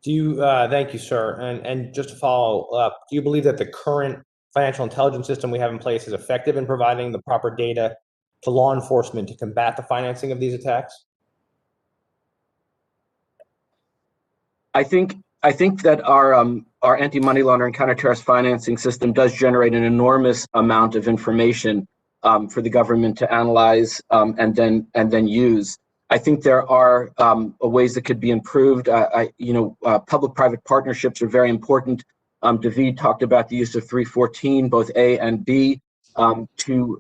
Thank you, sir. And just to follow up, do you believe that the current financial intelligence system we have in place is effective in providing the proper data to law enforcement to combat the financing of these attacks? I think that our anti-money laundering counter-terrorist financing system does generate an enormous amount of information for the government to analyze and then use. I think there are ways that could be improved. Public-private partnerships are very important. David talked about the use of 314, both A and B, to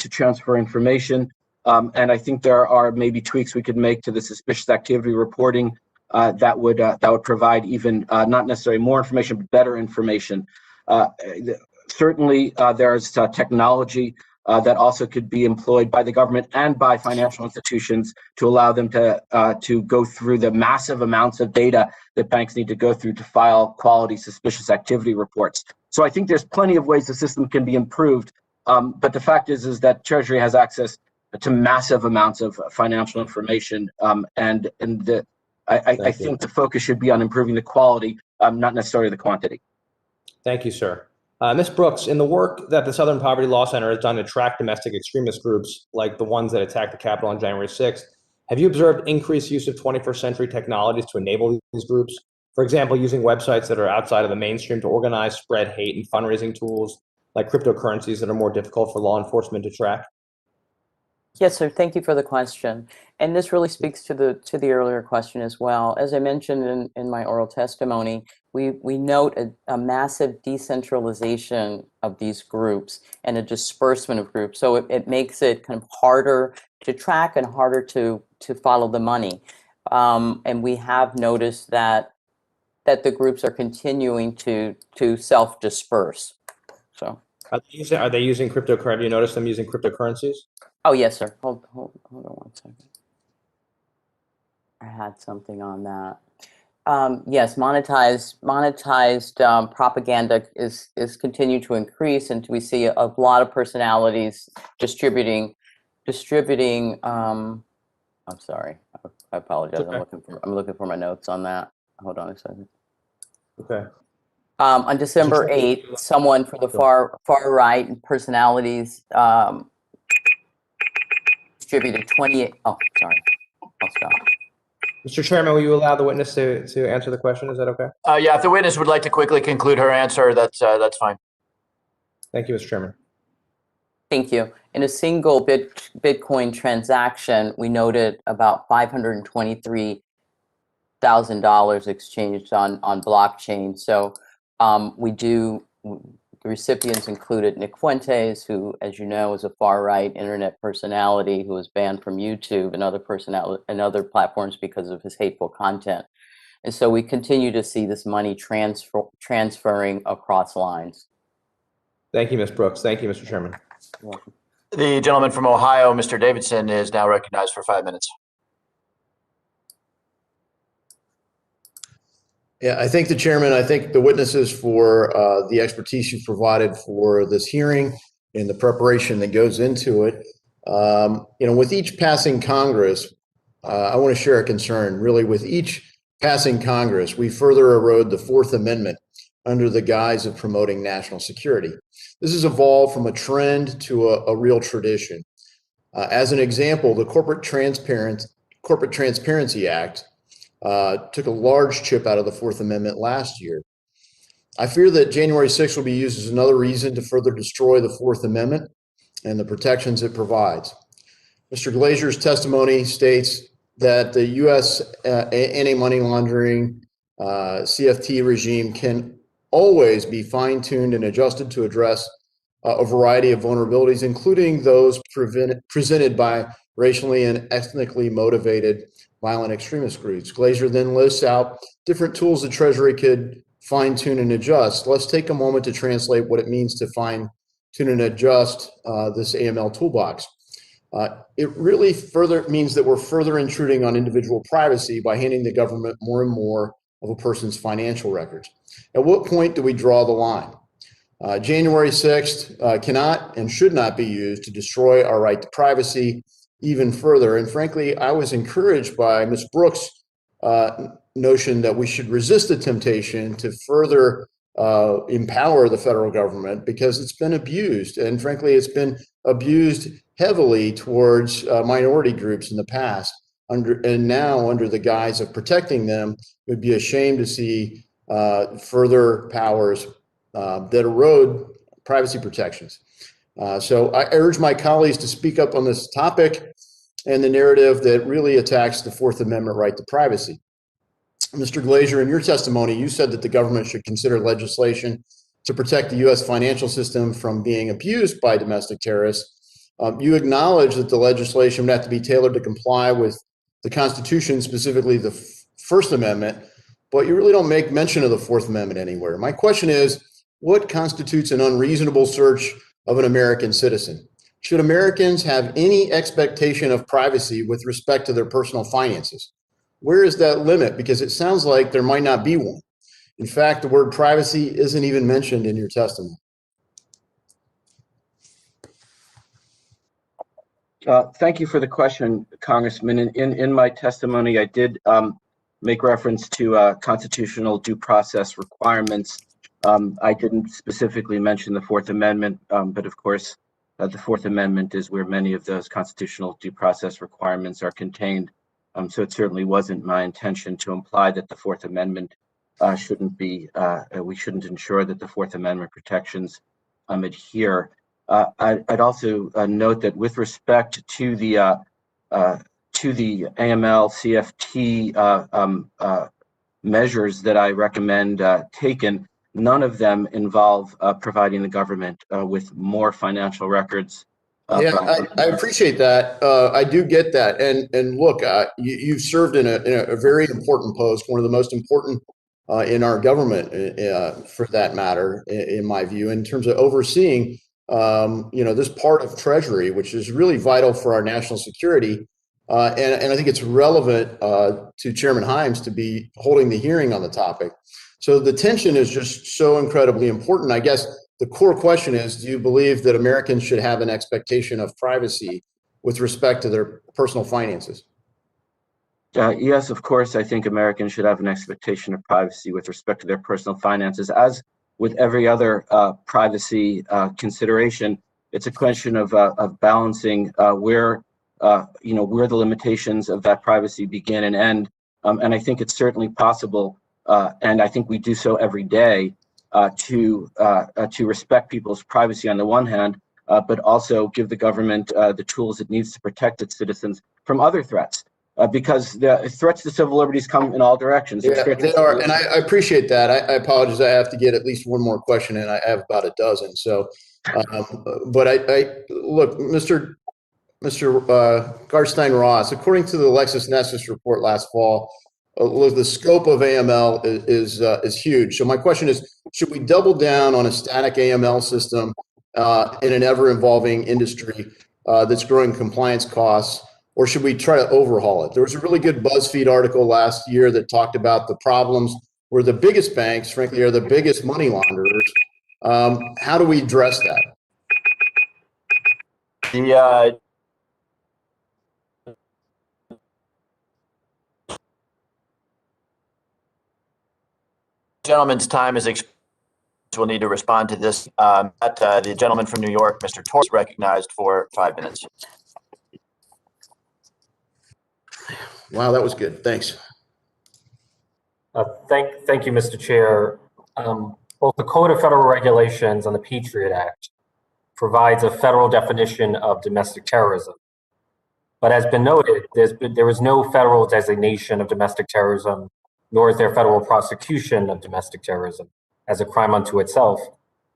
transfer information. And I think there are maybe tweaks we could make to the suspicious activity reporting that would provide even not necessarily more information, but better information. Certainly, there's technology that also could be employed by the government and by financial institutions to allow them to go through the massive amounts of data that banks need to go through to file quality suspicious activity reports. So I think there's plenty of ways the system can be improved. But the fact is that Treasury has access to massive amounts of financial information, I think the focus should be on improving the quality, not necessarily the quantity. Thank you, sir. Ms. Brooks, in the work that the Southern Poverty Law Center has done to track domestic extremist groups like the ones that attacked the Capitol on January 6th, have you observed increased use of 21st century technologies to enable these groups? For example, using websites that are outside of the mainstream to organize, spread hate, and fundraising tools like cryptocurrencies that are more difficult for law enforcement to track? Yes, sir. Thank you for the question. And this really speaks to the earlier question as well. As I mentioned in my oral testimony, we note a massive decentralization of these groups and a disbursement of groups. So it makes it kind of harder to track and harder to follow the money. And we have noticed that the groups are continuing to self-disperse. So Are they using cryptocurrency? Have you noticed them using cryptocurrencies? Oh, yes, sir. Hold on 1 second. I had something on that. Yes, monetized propaganda is continued to increase, and we see a lot of personalities distributing. I'm sorry, I apologize. Okay. I'm looking for my notes on that. Hold on a second. Okay. On December 8th, someone for the far right personalities distributed 28. Oh, sorry. I'll stop. Mr. Chairman, will you allow the witness to answer the question? Is that okay? Yeah, if the witness would like to quickly conclude her answer, that's fine. Thank you, Mr. Chairman. Thank you. In a single Bitcoin transaction, we noted about $523,000 exchanged on blockchain. So the recipients included Nick Fuentes, who, as you know, is a far-right internet personality who was banned from YouTube and other platforms because of his hateful content. And so we continue to see this money transferring across lines. Thank you, Ms. Brooks. Thank you, Mr. Chairman. You're welcome. The gentleman from Ohio, Mr. Davidson, is now recognized for 5 minutes. Yeah, I thank the chairman. I thank the witnesses for the expertise you've provided for this hearing and the preparation that goes into it. With each passing Congress, I want to share a concern. Really, with each passing Congress, we further erode the Fourth Amendment under the guise of promoting national security. This has evolved from a trend to a real tradition. As an example, the Corporate Transparency Act took a large chip out of the Fourth Amendment last year. I fear that January 6th will be used as another reason to further destroy the Fourth Amendment and the protections it provides. Mr. Glaser's testimony states that the U.S. anti-money laundering CFT regime can always be fine-tuned and adjusted to address a variety of vulnerabilities, including those presented by racially and ethnically motivated violent extremist groups. Glaser then lists out different tools the Treasury could fine-tune and adjust. Let's take a moment to translate what it means to fine-tune and adjust this AML toolbox. It really further means that we're further intruding on individual privacy by handing the government more and more of a person's financial records. At what point do we draw the line? January 6th cannot and should not be used to destroy our right to privacy even further. And frankly, I was encouraged by Ms. Brooks' notion that we should resist the temptation to further empower the federal government because it's been abused. And frankly, it's been abused heavily towards minority groups in the past. And now, under the guise of protecting them, it would be a shame to see further powers that erode privacy protections. So I urge my colleagues to speak up on this topic and the narrative that really attacks the Fourth Amendment right to privacy. Mr. Glaser, in your testimony, you said that the government should consider legislation to protect the U.S. financial system from being abused by domestic terrorists. You acknowledge that the legislation would have to be tailored to comply with the Constitution, specifically the First Amendment, but you really don't make mention of the Fourth Amendment anywhere. My question is, what constitutes an unreasonable search of an American citizen? Should Americans have any expectation of privacy with respect to their personal finances? Where is that limit? Because it sounds like there might not be one. In fact, the word privacy isn't even mentioned in your testimony. Thank you for the question, Congressman. In my testimony, I did make reference to constitutional due process requirements. I didn't specifically mention the Fourth Amendment, but of course, the Fourth Amendment is where many of those constitutional due process requirements are contained. So it certainly wasn't my intention to imply that the Fourth Amendment shouldn't be, we shouldn't ensure that the Fourth Amendment protections adhere. I'd also note that with respect to the AML CFT measures that I recommend taken, none of them involve providing the government with more financial records. Yeah, I appreciate that. I do get that. And look, you've served in a very important post, one of the most important in our government, for that matter, in my view, in terms of overseeing, this part of Treasury, which is really vital for our national security. And I think it's relevant to Chairman Himes to be holding the hearing on the topic. So the tension is just so incredibly important. I guess the core question is, do you believe that Americans should have an expectation of privacy with respect to their personal finances? Yes, of course, I think Americans should have an expectation of privacy with respect to their personal finances. As with every other privacy consideration, it's a question of balancing where the limitations of that privacy begin and end. And I think it's certainly possible, and I think we do so every day, to respect people's privacy on the one hand, but also give the government the tools it needs to protect its citizens from other threats. Because the threats to civil liberties come in all directions. Yeah, they are, and I appreciate that. I apologize. I have to get at least one more question, and I have about a dozen. So, but I look, Mr. Garstein-Ross, according to the LexisNexis report last fall, the scope of AML is huge. So my question is, should we double down on a static AML system in an ever-evolving industry that's growing compliance costs? Or should we try to overhaul it? There was a really good BuzzFeed article last year that talked about the problems where the biggest banks, frankly, are the biggest money launderers. How do we address that? The gentleman's time is expired. We'll need to respond to this. The gentleman from New York, Mr. Torres, recognized for 5 minutes. Wow, that was good. Thanks. Thank you, Mr. Chair. Both the Code of Federal Regulations and the Patriot Act provides a federal definition of domestic terrorism. But as been noted, there is no federal designation of domestic terrorism, nor is there federal prosecution of domestic terrorism as a crime unto itself,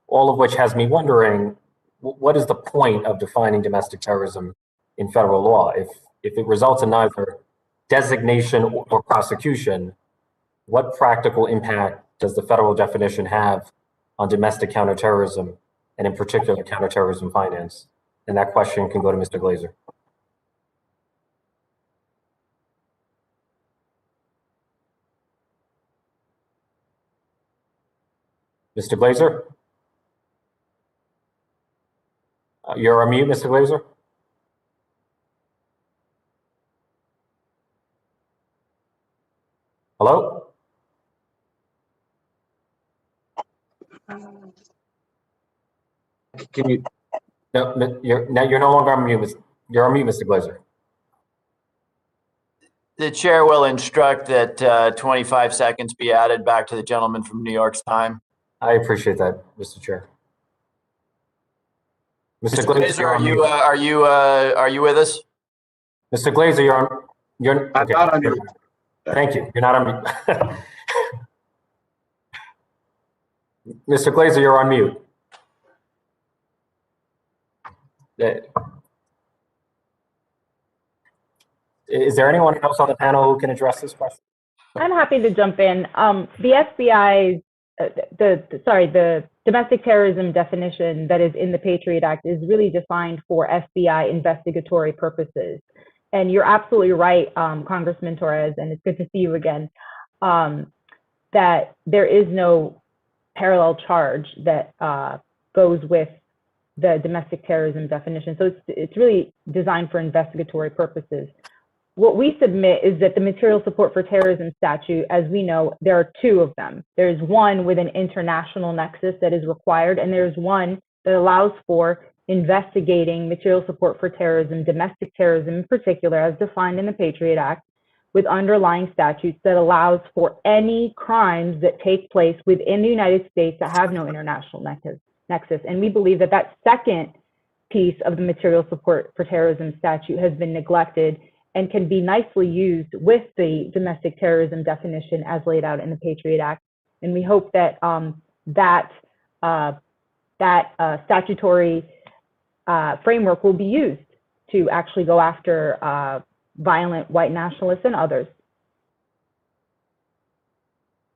all of which has me wondering, what is the point of defining domestic terrorism in federal law? If it results in neither designation or prosecution, what practical impact does the federal definition have on domestic counterterrorism, and in particular counterterrorism finance? And that question can go to Mr. Glaser. Mr. Glaser? You're on mute, Mr. Glaser? Hello? Can you? No, you're no longer on mute. You're on mute, Mr. Glaser. The chair will instruct that 25 seconds be added back to the gentleman from New York's time. I appreciate that, Mr. Chair. Mr. Glaser, are you with us? Mr. Glaser, you're I'm not on mute. Thank you. You're not on mute. Mr. Glaser, you're on mute. Is there anyone else on the panel who can address this question? I'm happy to jump in. The FBI's, the domestic terrorism definition that is in the Patriot Act is really defined for FBI investigatory purposes. And you're absolutely right, Congressman Torres, and it's good to see you again, that there is no parallel charge that goes with the domestic terrorism definition. So it's really designed for investigatory purposes. What we submit is that the material support for terrorism statute, as we know, there are two of them. There's one with an international nexus that is required, and there's one that allows for investigating material support for terrorism, domestic terrorism in particular, as defined in the Patriot Act, with underlying statutes that allows for any crimes that take place within the United States that have no international nexus. And we believe that that second piece of the material support for terrorism statute has been neglected and can be nicely used with the domestic terrorism definition as laid out in the Patriot Act. And we hope that statutory framework will be used to actually go after violent white nationalists and others.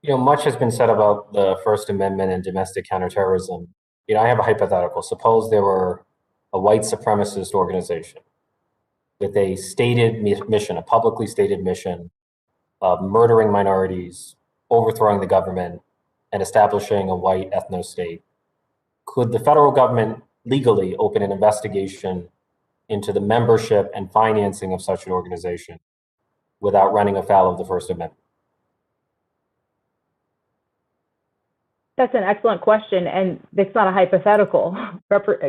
Much has been said about the First Amendment and domestic counterterrorism. I have a hypothetical. Suppose there were a white supremacist organization with a stated mission, a publicly stated mission of murdering minorities, overthrowing the government, and establishing a white ethno-state. Could the federal government legally open an investigation into the membership and financing of such an organization without running afoul of the First Amendment? That's an excellent question, and it's not a hypothetical,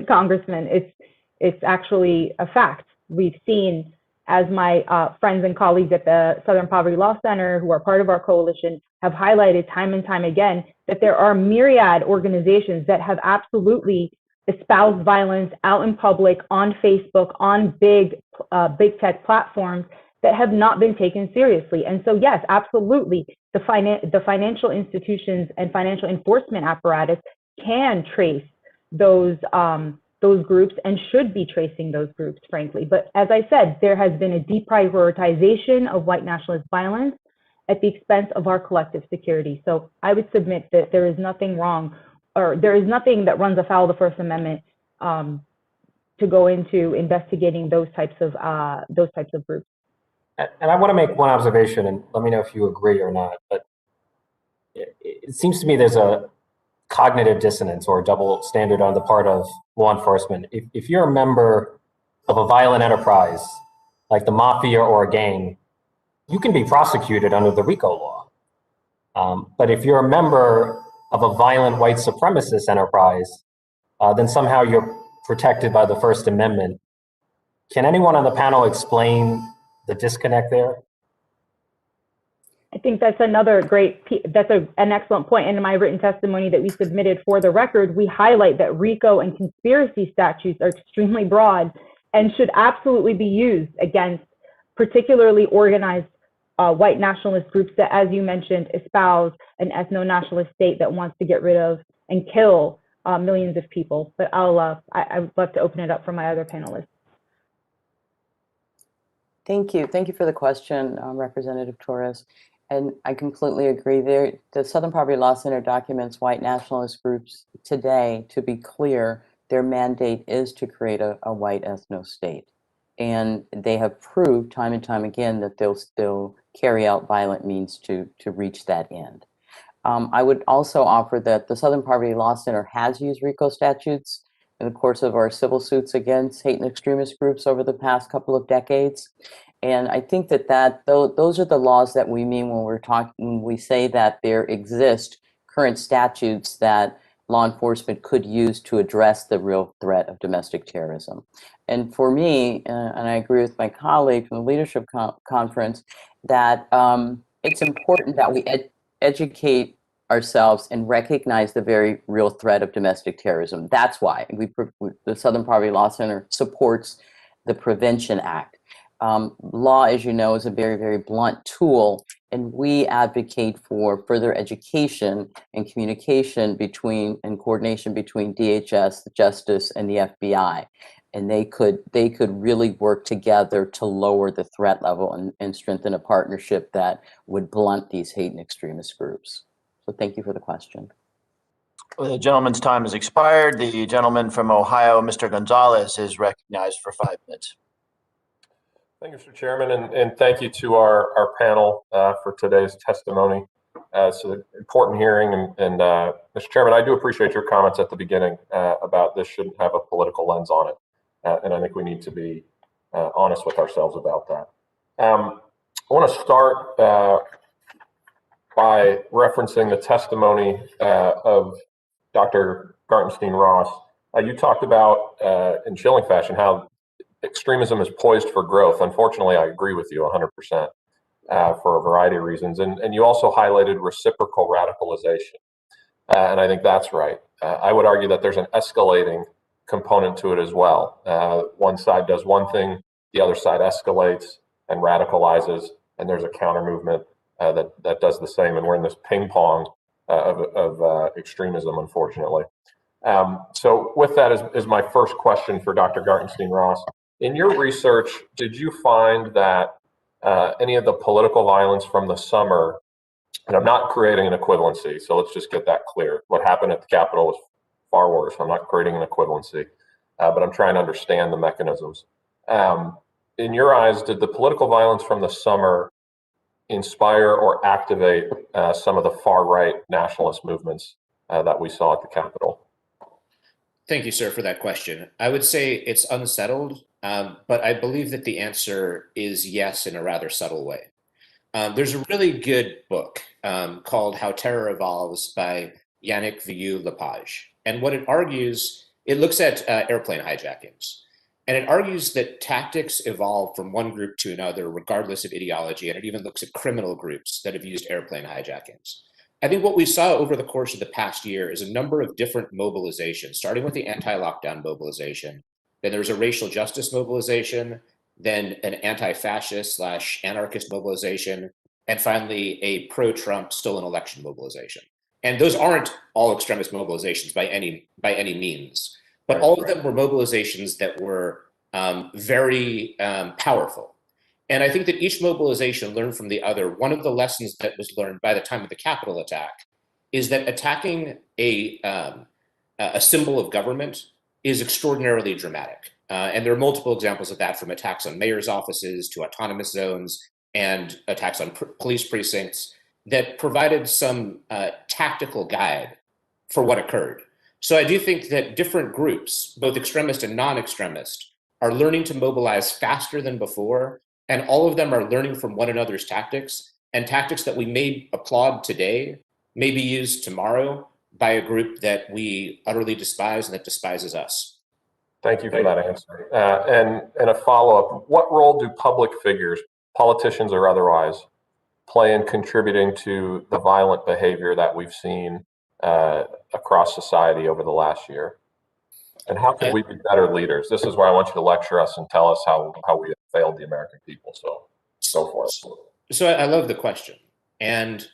Congressman. It's actually a fact. We've seen, as my friends and colleagues at the Southern Poverty Law Center, who are part of our coalition, have highlighted time and time again, that there are myriad organizations that have absolutely espoused violence out in public, on Facebook, on big tech platforms, that have not been taken seriously. And so, yes, absolutely, the financial institutions and financial enforcement apparatus can trace those groups and should be tracing those groups, frankly. But as I said, there has been a deprioritization of white nationalist violence at the expense of our collective security. So I would submit that there is nothing wrong, or there is nothing that runs afoul of the First Amendment to go into investigating those types of groups. And I want to make one observation, and let me know if you agree or not, but it seems to me there's a cognitive dissonance or a double standard on the part of law enforcement. If you're a member of a violent enterprise, like the mafia or a gang, you can be prosecuted under the RICO law. But if you're a member of a violent white supremacist enterprise, then somehow you're protected by the First Amendment. Can anyone on the panel explain the disconnect there? I think that's another an excellent point. And in my written testimony that we submitted for the record, we highlight that RICO and conspiracy statutes are extremely broad and should absolutely be used against particularly organized white nationalist groups that, as you mentioned, espouse an ethno-nationalist state that wants to get rid of and kill millions of people. But I would love to open it up for my other panelists. Thank you. Thank you for the question, Representative Torres. And I completely agree. The Southern Poverty Law Center documents white nationalist groups today. To be clear, their mandate is to create a white ethno-state. And they have proved time and time again that they'll still carry out violent means to reach that end. I would also offer that the Southern Poverty Law Center has used RICO statutes in the course of our civil suits against hate and extremist groups over the past couple of decades. And I think that those are the laws that we mean when we say that there exist current statutes that law enforcement could use to address the real threat of domestic terrorism. And for me, and I agree with my colleague from the Leadership Conference, that it's important that we educate ourselves and recognize the very real threat of domestic terrorism. That's why the Southern Poverty Law Center supports the Prevention Act. Law, as you know, is a very, very blunt tool, and we advocate for further education and communication and coordination between DHS, Justice, and the FBI. And they could really work together to lower the threat level and strengthen a partnership that would blunt these hate and extremist groups. So thank you for the question. Well, the gentleman's time has expired. The gentleman from Ohio, Mr. Gonzalez, is recognized for 5 minutes. Thank you, Mr. Chairman, and thank you to our panel for today's testimony. It's an important hearing, and Mr. Chairman, I do appreciate your comments at the beginning about this shouldn't have a political lens on it, and I think we need to be honest with ourselves about that. I want to start by referencing the testimony of Dr. Gartenstein-Ross. You talked about, in chilling fashion, how extremism is poised for growth. Unfortunately, I agree with you 100% for a variety of reasons. And you also highlighted reciprocal radicalization. And I think that's right. I would argue that there's an escalating component to it as well. One side does one thing, the other side escalates and radicalizes, and there's a counter movement that does the same. And we're in this ping pong of extremism, unfortunately. So with that is my first question for Dr. Gartenstein-Ross. In your research, did you find that any of the political violence from the summer And I'm not creating an equivalency, so let's just get that clear. What happened at the Capitol was far worse. I'm not creating an equivalency, but I'm trying to understand the mechanisms. In your eyes, did the political violence from the summer inspire or activate some of the far-right nationalist movements that we saw at the Capitol? Thank you, sir, for that question. I would say it's unsettled, but I believe that the answer is yes in a rather subtle way. There's a really good book called How Terror Evolves by Yannick Vieux-Lepage. And what it argues, it looks at airplane hijackings. And it argues that tactics evolve from one group to another, regardless of ideology. And it even looks at criminal groups that have used airplane hijackings. I think what we saw over the course of the past year is a number of different mobilizations, starting with the anti-lockdown mobilization. Then there was a racial justice mobilization, then an anti-fascist / anarchist mobilization, and finally a pro-Trump stolen election mobilization. And those aren't all extremist mobilizations by any means, but all of them were mobilizations that were very powerful. And I think that each mobilization learned from the other. One of the lessons that was learned by the time of the Capitol attack is that attacking a symbol of government is extraordinarily dramatic. And there are multiple examples of that, from attacks on mayor's offices to autonomous zones and attacks on police precincts, that provided some tactical guide for what occurred. So I do think that different groups, both extremist and non-extremist, are learning to mobilize faster than before, and all of them are learning from one another's tactics, and tactics that we may applaud today may be used tomorrow by a group that we utterly despise and that despises us. Thank you for that answer. And a follow-up, what role do public figures, politicians or otherwise, play in contributing to the violent behavior that we've seen across society over the last year? And how can we be better leaders? This is where I want you to lecture us and tell us how we have failed the American people. So go for it. So I love the question. And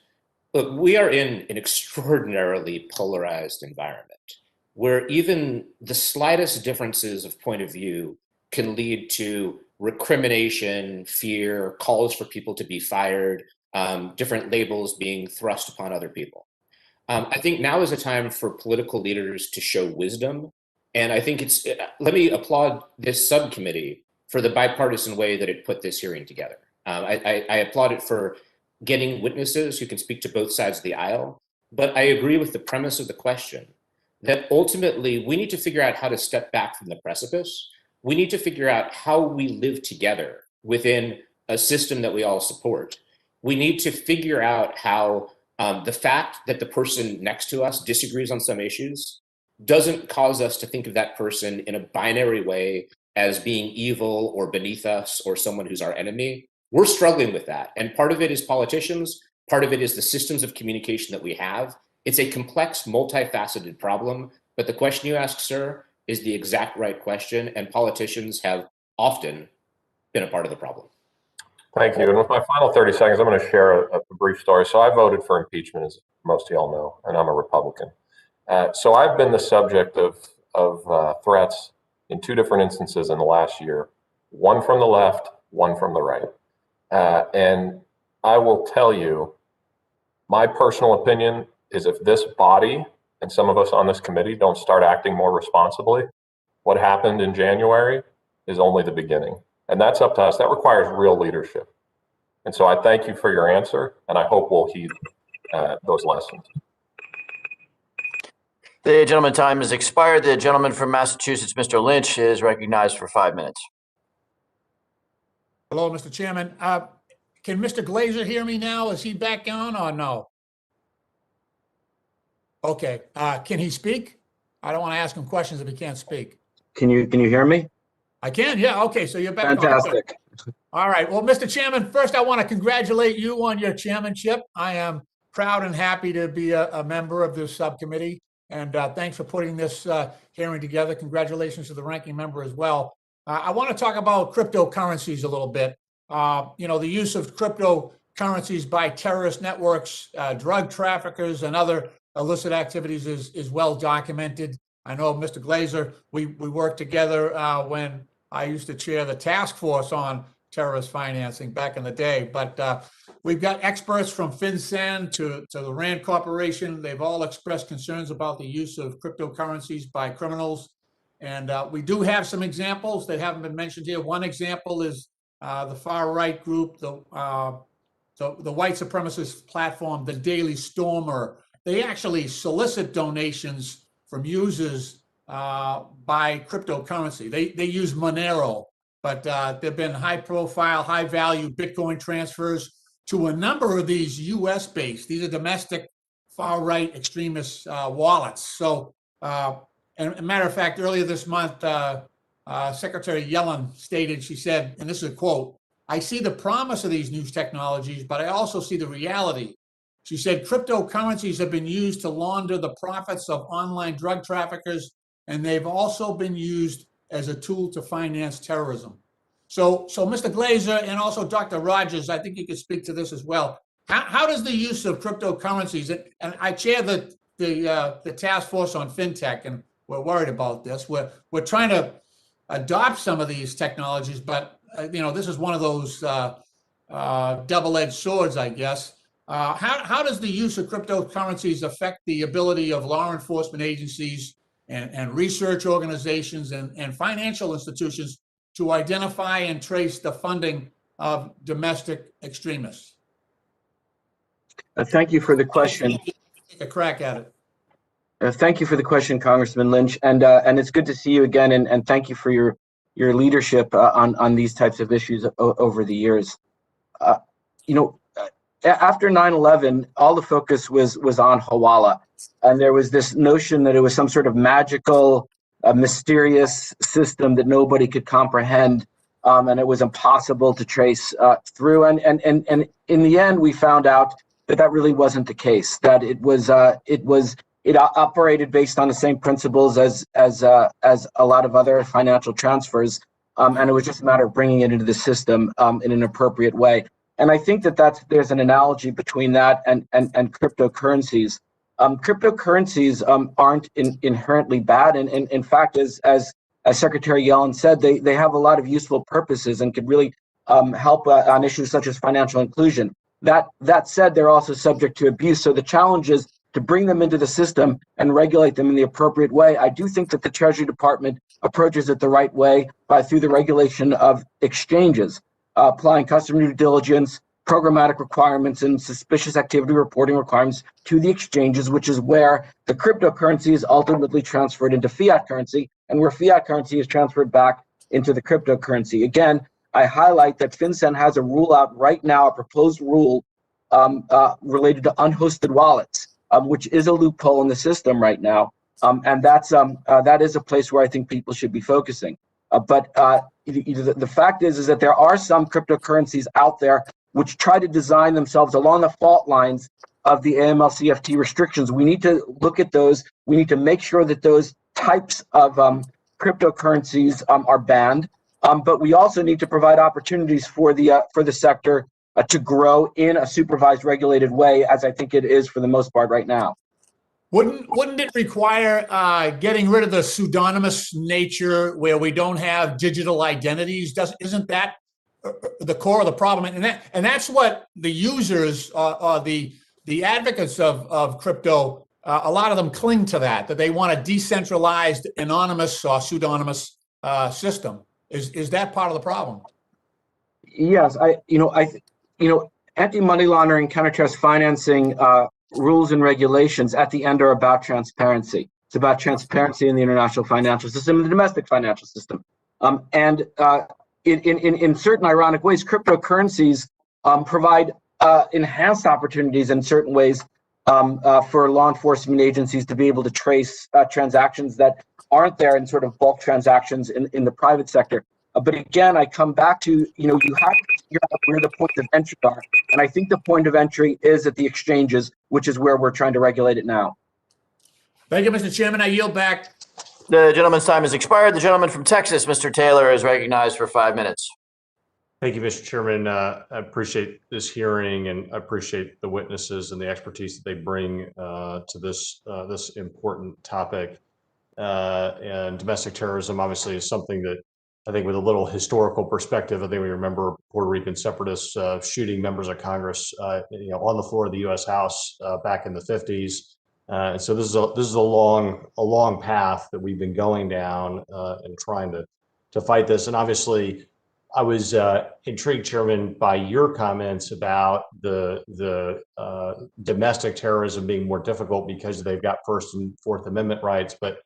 look, we are in an extraordinarily polarized environment where even the slightest differences of point of view can lead to recrimination, fear, calls for people to be fired, different labels being thrust upon other people. I think now is a time for political leaders to show wisdom. And I think let me applaud this subcommittee for the bipartisan way that it put this hearing together. I applaud it for getting witnesses who can speak to both sides of the aisle. But I agree with the premise of the question that ultimately we need to figure out how to step back from the precipice. We need to figure out how we live together within a system that we all support. We need to figure out how the fact that the person next to us disagrees on some issues doesn't cause us to think of that person in a binary way as being evil or beneath us or someone who's our enemy. We're struggling with that. And part of it is politicians. Part of it is the systems of communication that we have. It's a complex, multifaceted problem. But the question you ask, sir, is the exact right question. And politicians have often been a part of the problem. Thank you. And with my final 30 seconds, I'm going to share a brief story. So I voted for impeachment, as most of y'all know, and I'm a Republican. So I've been the subject of threats in two different instances in the last year, one from the left, one from the right. And I will tell you, my personal opinion is if this body and some of us on this committee don't start acting more responsibly, what happened in January is only the beginning. And that's up to us. That requires real leadership. And so I thank you for your answer, and I hope we'll heed those lessons. The gentleman time has expired. The gentleman from Massachusetts, Mr. Lynch, is recognized for 5 minutes. Hello, Mr. Chairman. Can Mr. Glaser hear me now? Is he back on or no? Okay. Can he speak? I don't want to ask him questions if he can't speak. Can you hear me? I can, yeah. Okay, so you're back Fantastic. on. All right. Well, Mr. Chairman, first I want to congratulate you on your chairmanship. I am proud and happy to be a member of this subcommittee. And thanks for putting this hearing together. Congratulations to the ranking member as well. I want to talk about cryptocurrencies a little bit. The use of cryptocurrencies by terrorist networks, drug traffickers, and other illicit activities is well documented. I know, Mr. Glaser, we worked together when I used to chair the task force on terrorist financing back in the day. But we've got experts from FinCEN to the Rand Corporation. They've all expressed concerns about the use of cryptocurrencies by criminals. And we do have some examples that haven't been mentioned here. One example is the far-right group, the white supremacist platform, the Daily Stormer. They actually solicit donations from users by cryptocurrency. They use Monero, but there've been high-profile, high-value Bitcoin transfers to a number of these U.S.-based. These are domestic far-right extremist wallets. So, and a matter of fact, earlier this month, Secretary Yellen stated, she said, and this is a quote, "I see the promise of these new technologies, but I also see the reality." She said, "Cryptocurrencies have been used to launder the profits of online drug traffickers, and they've also been used as a tool to finance terrorism." So Mr. Glaser and also Dr. Rogers, I think you could speak to this as well. How does the use of cryptocurrencies, and I chair the task force on fintech, and we're worried about this. We're trying to adopt some of these technologies, but this is one of those double-edged swords, I guess. How does the use of cryptocurrencies affect the ability of law enforcement agencies and research organizations and financial institutions to identify and trace the funding of domestic extremists? Thank you for the question. Take a crack at it. Thank you for the question, Congressman Lynch, and it's good to see you again, and thank you for your leadership on these types of issues over the years. After 9/11, all the focus was on Hawala, and there was this notion that it was some sort of magical, mysterious system that nobody could comprehend, and it was impossible to trace through. And in the end, we found out that really wasn't the case. That it operated based on the same principles as a lot of other financial transfers, and it was just a matter of bringing it into the system in an appropriate way. And I think there's an analogy between that and cryptocurrencies. Cryptocurrencies aren't inherently bad, and in fact, as Secretary Yellen said, they have a lot of useful purposes and could really help on issues such as financial inclusion. That said, they're also subject to abuse. So the challenge is to bring them into the system and regulate them in the appropriate way. I do think that the Treasury Department approaches it the right way through the regulation of exchanges, applying customer due diligence, programmatic requirements, and suspicious activity reporting requirements to the exchanges, which is where the cryptocurrency is ultimately transferred into fiat currency, and where fiat currency is transferred back into the cryptocurrency. Again, I highlight that FinCEN has a rule out right now, a proposed rule related to unhosted wallets, which is a loophole in the system right now, and that is a place where I think people should be focusing. But the fact is that there are some cryptocurrencies out there which try to design themselves along the fault lines of the AML-CFT restrictions. We need to look at those. We need to make sure that those types of cryptocurrencies are banned. But we also need to provide opportunities for the sector to grow in a supervised, regulated way, as I think it is for the most part right now. Wouldn't it require getting rid of the pseudonymous nature where we don't have digital identities? Isn't that the core of the problem? And that's what the users or the advocates of crypto, a lot of them cling to that they want a decentralized, anonymous or pseudonymous system. Is that part of the problem? Yes, anti-money laundering, counter-terrorist financing rules and regulations at the end are about transparency. It's about transparency in the international financial system and the domestic financial system. And in certain ironic ways, cryptocurrencies provide enhanced opportunities in certain ways for law enforcement agencies to be able to trace transactions that aren't there in sort of bulk transactions in the private sector. But again, I come back to, you have to figure out where the points of entry are. And I think the point of entry is at the exchanges, which is where we're trying to regulate it now. Thank you, Mr. Chairman. I yield back. The gentleman's time has expired. The gentleman from Texas, Mr. Taylor, is recognized for 5 minutes. Thank you, Mr. Chairman. I appreciate this hearing, and I appreciate the witnesses and the expertise that they bring to this important topic. And domestic terrorism obviously is something that I think with a little historical perspective, I think we remember Puerto Rican separatists shooting members of Congress, on the floor of the U.S. House back in the 50s. And so this is a long path that we've been going down and trying to fight this. And obviously, I was intrigued, Chairman, by your comments about the domestic terrorism being more difficult because they've got First and Fourth Amendment rights. But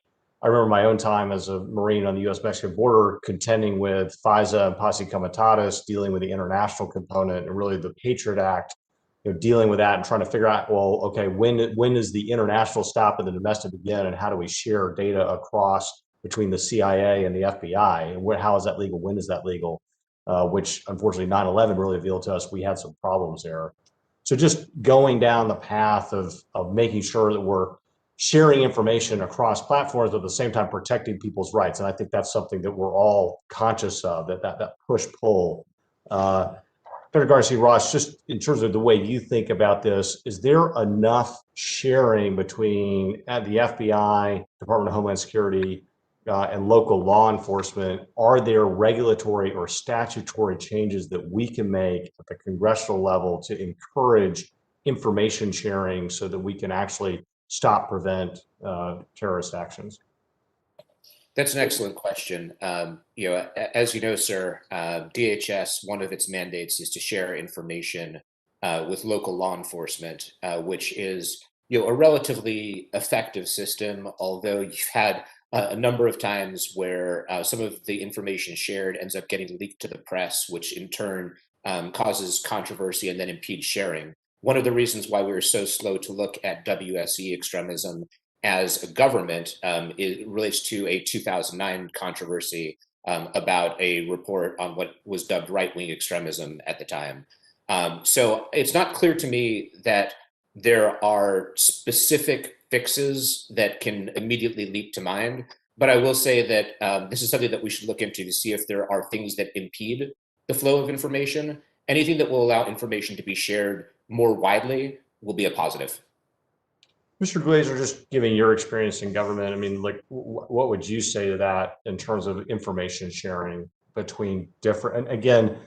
I remember my own time as a Marine on the U.S.-Mexican border contending with FISA and Posse Comitatus, dealing with the international component and really the Patriot Act, dealing with that and trying to figure out, well, okay, when does the international stop and the domestic begin, and how do we share data across between the CIA and the FBI, and how is that legal? When is that legal? Which unfortunately 9/11 really revealed to us we had some problems there. So just going down the path of making sure that we're sharing information across platforms, but at the same time protecting people's rights. And I think that's something that we're all conscious of, that push-pull. Dr. Garcia-Ross, just in terms of the way you think about this, is there enough sharing between the FBI, Department of Homeland Security, and local law enforcement? Are there regulatory or statutory changes that we can make at the congressional level to encourage information sharing so that we can actually prevent terrorist actions? That's an excellent question. As you know, sir, DHS, one of its mandates is to share information with local law enforcement, which is a relatively effective system, although you've had a number of times where some of the information shared ends up getting leaked to the press, which in turn causes controversy and then impedes sharing. One of the reasons why we were so slow to look at WSE extremism as a government it relates to a 2009 controversy about a report on what was dubbed right-wing extremism at the time. So it's not clear to me that there are specific fixes that can immediately leap to mind, but I will say that this is something that we should look into to see if there are things that impede the flow of information. Anything that will allow information to be shared more widely will be a positive. Mr. Glaser, just given your experience in government, I mean, what would you say to that in terms of information sharing between different, and again,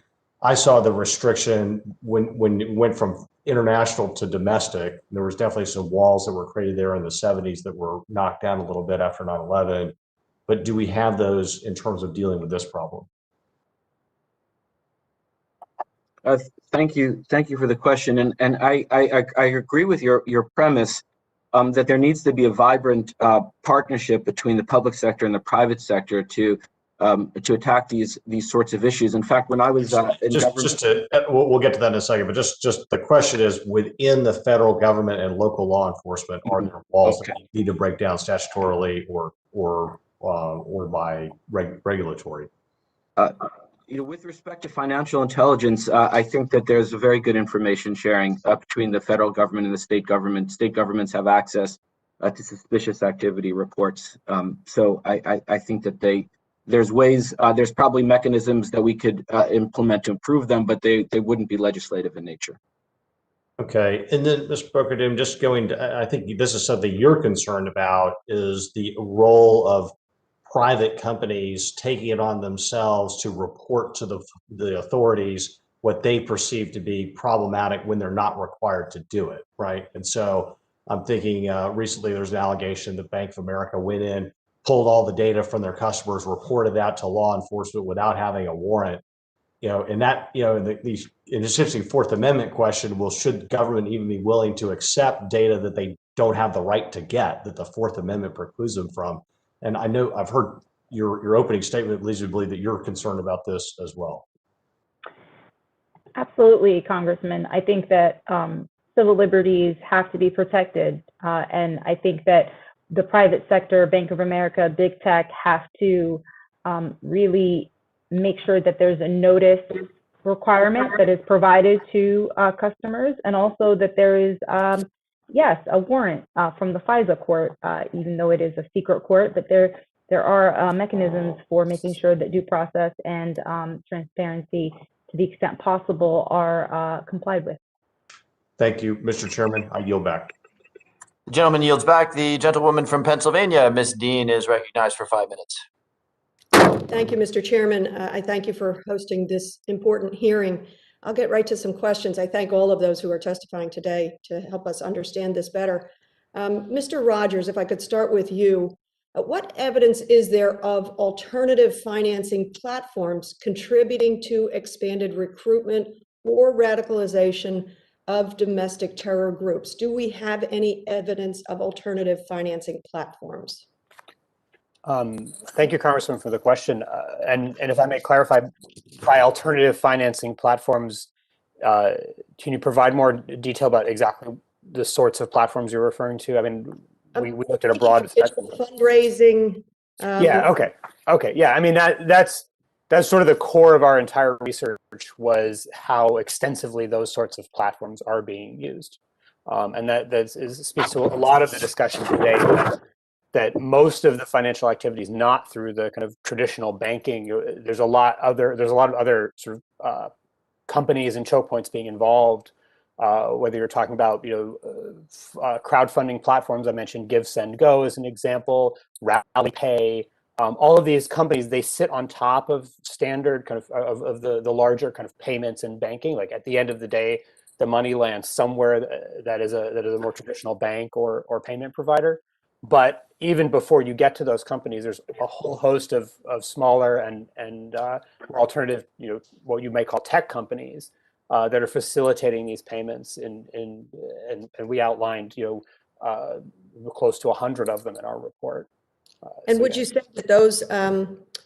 I saw the restriction when it went from international to domestic. There was definitely some walls that were created there in the 70s that were knocked down a little bit after 9/11. But do we have those in terms of dealing with this problem? Thank you for the question, and I agree with your premise that there needs to be a vibrant partnership between the public sector and the private sector to attack these sorts of issues. In fact, when I was in government, we'll get to that in a second, but just the question is, within the federal government and local law enforcement, are there walls that you need to break down statutorily or by regulatory? With respect to financial intelligence, I think that there's a very good information sharing between the federal government and the state government. State governments have access to suspicious activity reports. So I think that there's ways, there's probably mechanisms that we could implement to improve them, but they wouldn't be legislative in nature. Okay, and then Mr. Boukadoum, just going to, I think this is something you're concerned about, is the role of private companies taking it on themselves to report to the authorities what they perceive to be problematic when they're not required to do it, right? And so I'm thinking recently there's an allegation that Bank of America went in, pulled all the data from their customers, reported that to law enforcement without having a warrant. And that, in the interesting Fourth Amendment question, well, should government even be willing to accept data that they don't have the right to get, that the Fourth Amendment precludes them from? And I know I've heard your opening statement leads me to believe that you're concerned about this as well. Absolutely, Congressman. I think that civil liberties have to be protected. And I think that the private sector, Bank of America, big tech have to really make sure that there's a notice requirement that is provided to customers, and also that there is yes, a warrant from the FISA court, even though it is a secret court, but there are mechanisms for making sure that due process and transparency, to the extent possible, are complied with. Thank you, Mr. Chairman. I yield back. The gentleman yields back. The gentlewoman from Pennsylvania, Ms. Dean, is recognized for 5 minutes. Thank you, Mr. Chairman. I thank you for hosting this important hearing. I'll get right to some questions. I thank all of those who are testifying today to help us understand this better. Mr. Rogers, if I could start with you, what evidence is there of alternative financing platforms contributing to expanded recruitment or radicalization of domestic terror groups? Do we have any evidence of alternative financing platforms? Thank you, Congressman, for the question. And if I may clarify, by alternative financing platforms, can you provide more detail about exactly the sorts of platforms you're referring to? I mean, we looked at a broad spectrum. Fundraising. Yeah. Okay. Okay. Yeah. I mean, that's sort of the core of our entire research, was how extensively those sorts of platforms are being used, and that speaks to a lot of the discussion today. That most of the financial activities not through the kind of traditional banking. There's a lot of other sort of companies and choke points being involved. Whether you're talking about crowdfunding platforms, I mentioned Give, Send, Go as an example, Rally Pay. All of these companies, they sit on top of standard kind of the larger kind of payments and banking. Like at the end of the day, the money lands somewhere that is a more traditional bank or payment provider. But even before you get to those companies, there's a whole host of smaller and more alternative, what you may call tech companies that are facilitating these payments. And we outlined, close to 100 of them in our report. And would you say that those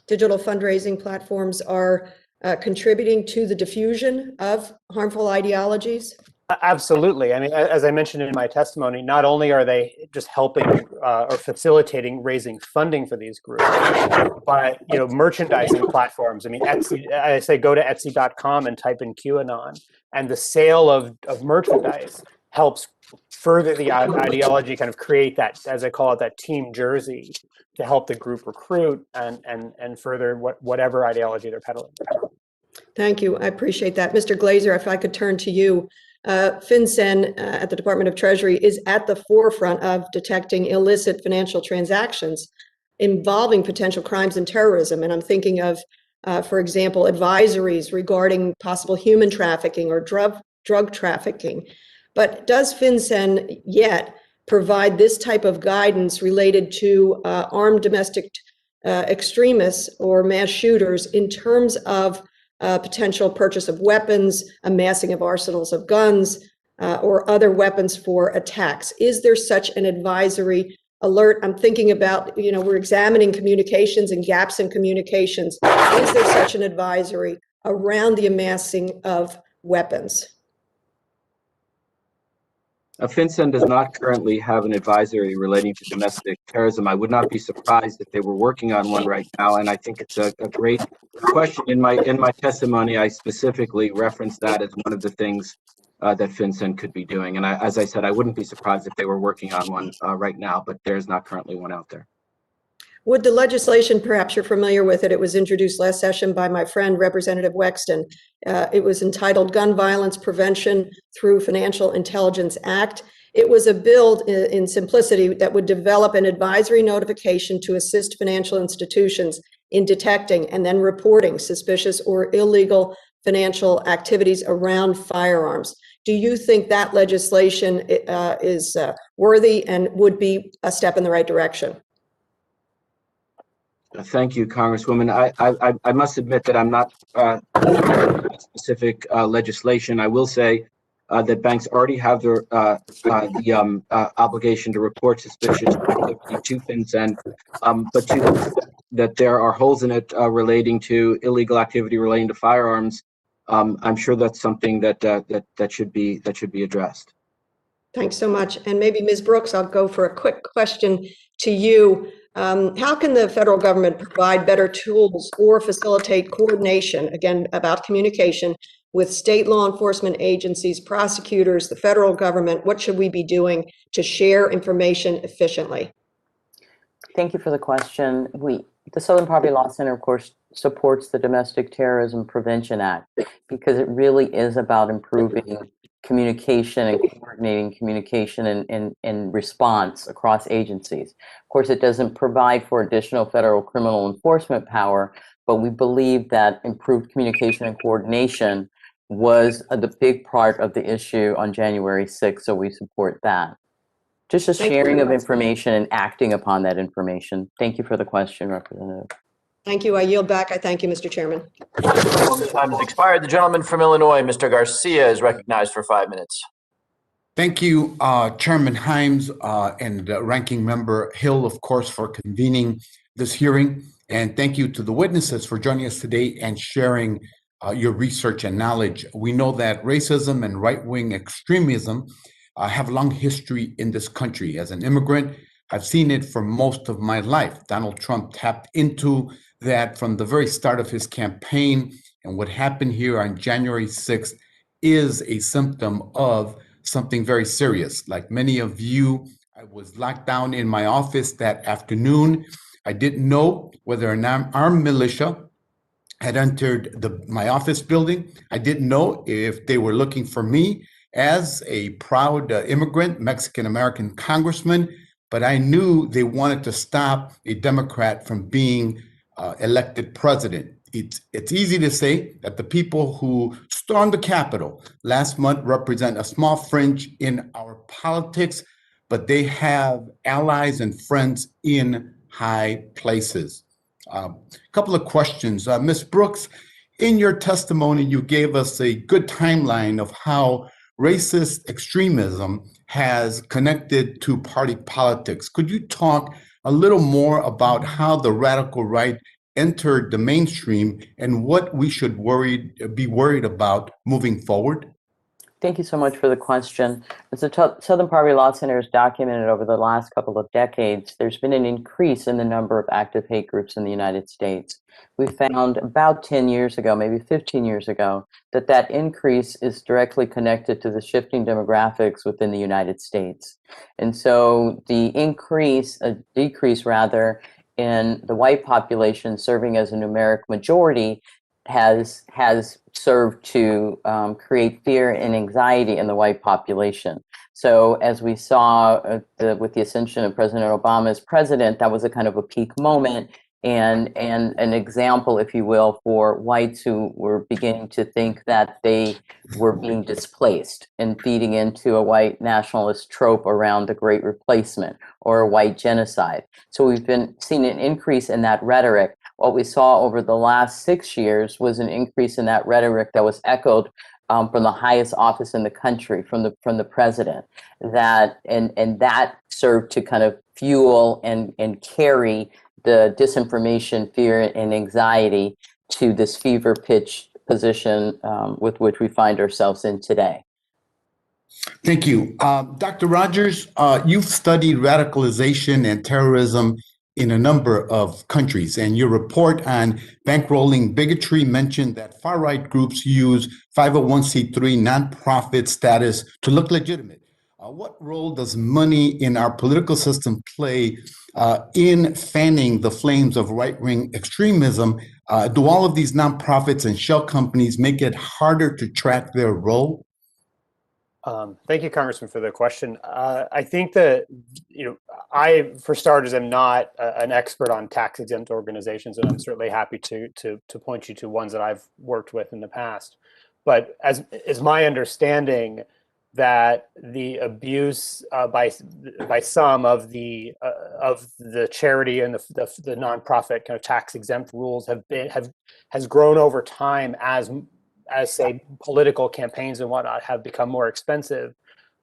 digital fundraising platforms are contributing to the diffusion of harmful ideologies? Absolutely. I mean, as I mentioned in my testimony, not only are they just helping or facilitating raising funding for these groups, but merchandising platforms. I mean, Etsy. I say go to Etsy.com and type in QAnon, and the sale of merchandise helps further the ideology. Kind of create that, as I call it, that team jersey to help the group recruit and further whatever ideology they're peddling. Thank you. I appreciate that, Mr. Glaser. If I could turn to you. FinCEN at the Department of Treasury is at the forefront of detecting illicit financial transactions involving potential crimes and terrorism. And I'm thinking of, for example, advisories regarding possible human trafficking or drug trafficking. But does FinCEN yet provide this type of guidance related to armed domestic extremists or mass shooters in terms of potential purchase of weapons, amassing of arsenals of guns, or other weapons for attacks? Is there such an advisory alert? I'm thinking about, we're examining communications and gaps in communications. Is there such an advisory around the amassing of weapons? FinCEN does not currently have an advisory relating to domestic terrorism. I would not be surprised if they were working on one right now, and I think it's a great question. In my testimony, I specifically referenced that as one of the things that FinCEN could be doing. And as I said, I wouldn't be surprised if they were working on one right now, but there's not currently one out there. Would the legislation, perhaps you're familiar with it, it was introduced last session by my friend, Representative Wexton. It was entitled Gun Violence Prevention Through Financial Intelligence Act. It was a bill in simplicity that would develop an advisory notification to assist financial institutions in detecting and then reporting suspicious or illegal financial activities around firearms. Do you think that legislation is worthy and would be a step in the right direction? Thank you, Congresswoman. I must admit that I'm not specific legislation. I will say that banks already have the obligation to report suspicious activity to FinCEN, but that there are holes in it relating to illegal activity relating to firearms. I'm sure that's something that should be addressed. Thanks so much. And maybe Ms. Brooks, I'll go for a quick question to you. How can the federal government provide better tools or facilitate coordination, again, about communication with state law enforcement agencies, prosecutors, the federal government? What should we be doing to share information efficiently? Thank you for the question. The Southern Poverty Law Center, of course, supports the Domestic Terrorism Prevention Act because it really is about improving communication and coordinating communication and response across agencies. Of course, it doesn't provide for additional federal criminal enforcement power, but we believe that improved communication and coordination was the big part of the issue on January 6th, so we support that. Just a Thank you. sharing of information and acting upon that information. Thank you for the question, Representative. Thank you. I yield back. I thank you, Mr. Chairman. The time has expired. The gentleman from Illinois, Mr. Garcia, is recognized for 5 minutes. Thank you, Chairman Himes and Ranking Member Hill, of course, for convening this hearing. And thank you to the witnesses for joining us today and sharing your research and knowledge. We know that racism and right-wing extremism have a long history in this country. As an immigrant, I've seen it for most of my life. Donald Trump tapped into that from the very start of his campaign. And what happened here on January 6th is a symptom of something very serious. Like many of you, I was locked down in my office that afternoon. I didn't know whether an armed militia had entered my office building. I didn't know if they were looking for me as a proud immigrant, Mexican-American congressman, but I knew they wanted to stop a Democrat from being elected president. It's easy to say that the people who stormed the Capitol last month represent a small fringe in our politics, but they have allies and friends in high places. A couple of questions. Ms. Brooks, in your testimony, you gave us a good timeline of how racist extremism has connected to party politics. Could you talk a little more about how the radical right entered the mainstream and what we should be worried about moving forward? Thank you so much for the question. As the Southern Poverty Law Center has documented over the last couple of decades, there's been an increase in the number of active hate groups in the United States. We found about 10 years ago, maybe 15 years ago, that increase is directly connected to the shifting demographics within the United States. And so the decrease rather, in the white population serving as a numeric majority has served to create fear and anxiety in the white population. So as we saw with the ascension of President Obama as president, that was a kind of a peak moment and an example, if you will, for whites who were beginning to think that they were being displaced and feeding into a white nationalist trope around the Great Replacement or a white genocide. So we've been seeing an increase in that rhetoric. What we saw over the last 6 years was an increase in that rhetoric that was echoed from the highest office in the country, from the president, that served to kind of fuel and carry the disinformation, fear, and anxiety to this fever pitch position with which we find ourselves in today. Thank you. Dr. Rogers, you've studied radicalization and terrorism in a number of countries, and your report on bankrolling bigotry mentioned that far-right groups use 501c3 nonprofit status to look legitimate. What role does money in our political system play in fanning the flames of right-wing extremism? Do all of these nonprofits and shell companies make it harder to track their role? Thank you, Congressman, for the question. I think that, I, for starters, am not an expert on tax-exempt organizations, and I'm certainly happy to point you to ones that I've worked with in the past. But as is my understanding that the abuse by some of the charity and the nonprofit kind of tax-exempt rules has grown over time as say political campaigns and whatnot have become more expensive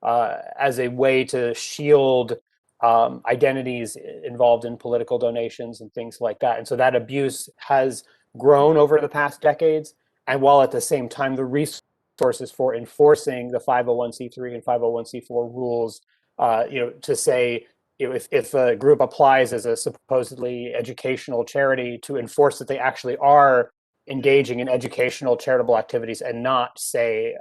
as a way to shield identities involved in political donations and things like that. And so that abuse has grown over the past decades. And while at the same time, the resources for enforcing the 501c3 and 501c4 rules, to say, if a group applies as a supposedly educational charity, to enforce that they actually are engaging in educational charitable activities and not, say,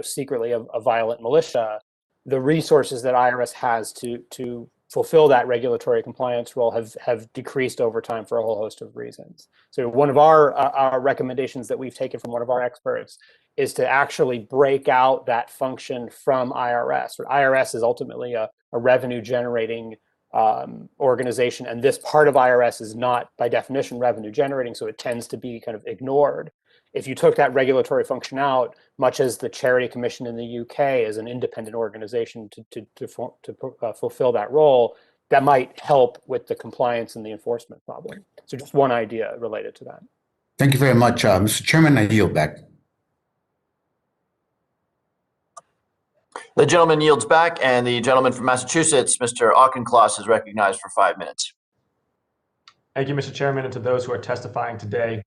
secretly a violent militia, the resources that IRS has to fulfill that regulatory compliance role have decreased over time for a whole host of reasons. So one of our recommendations that we've taken from one of our experts is to actually break out that function from IRS. IRS is ultimately a revenue generating organization, and this part of IRS is not by definition revenue generating, so it tends to be kind of ignored. If you took that regulatory function out, much as the Charity Commission in the UK is an independent organization to fulfill that role, that might help with the compliance and the enforcement problem. So just one idea related to that. Thank you very much, Mr. Chairman. I yield back. The gentleman yields back, and the gentleman from Massachusetts, Mr. Auchincloss, is recognized for 5 minutes. Thank you, Mr. Chairman, and to those who are testifying today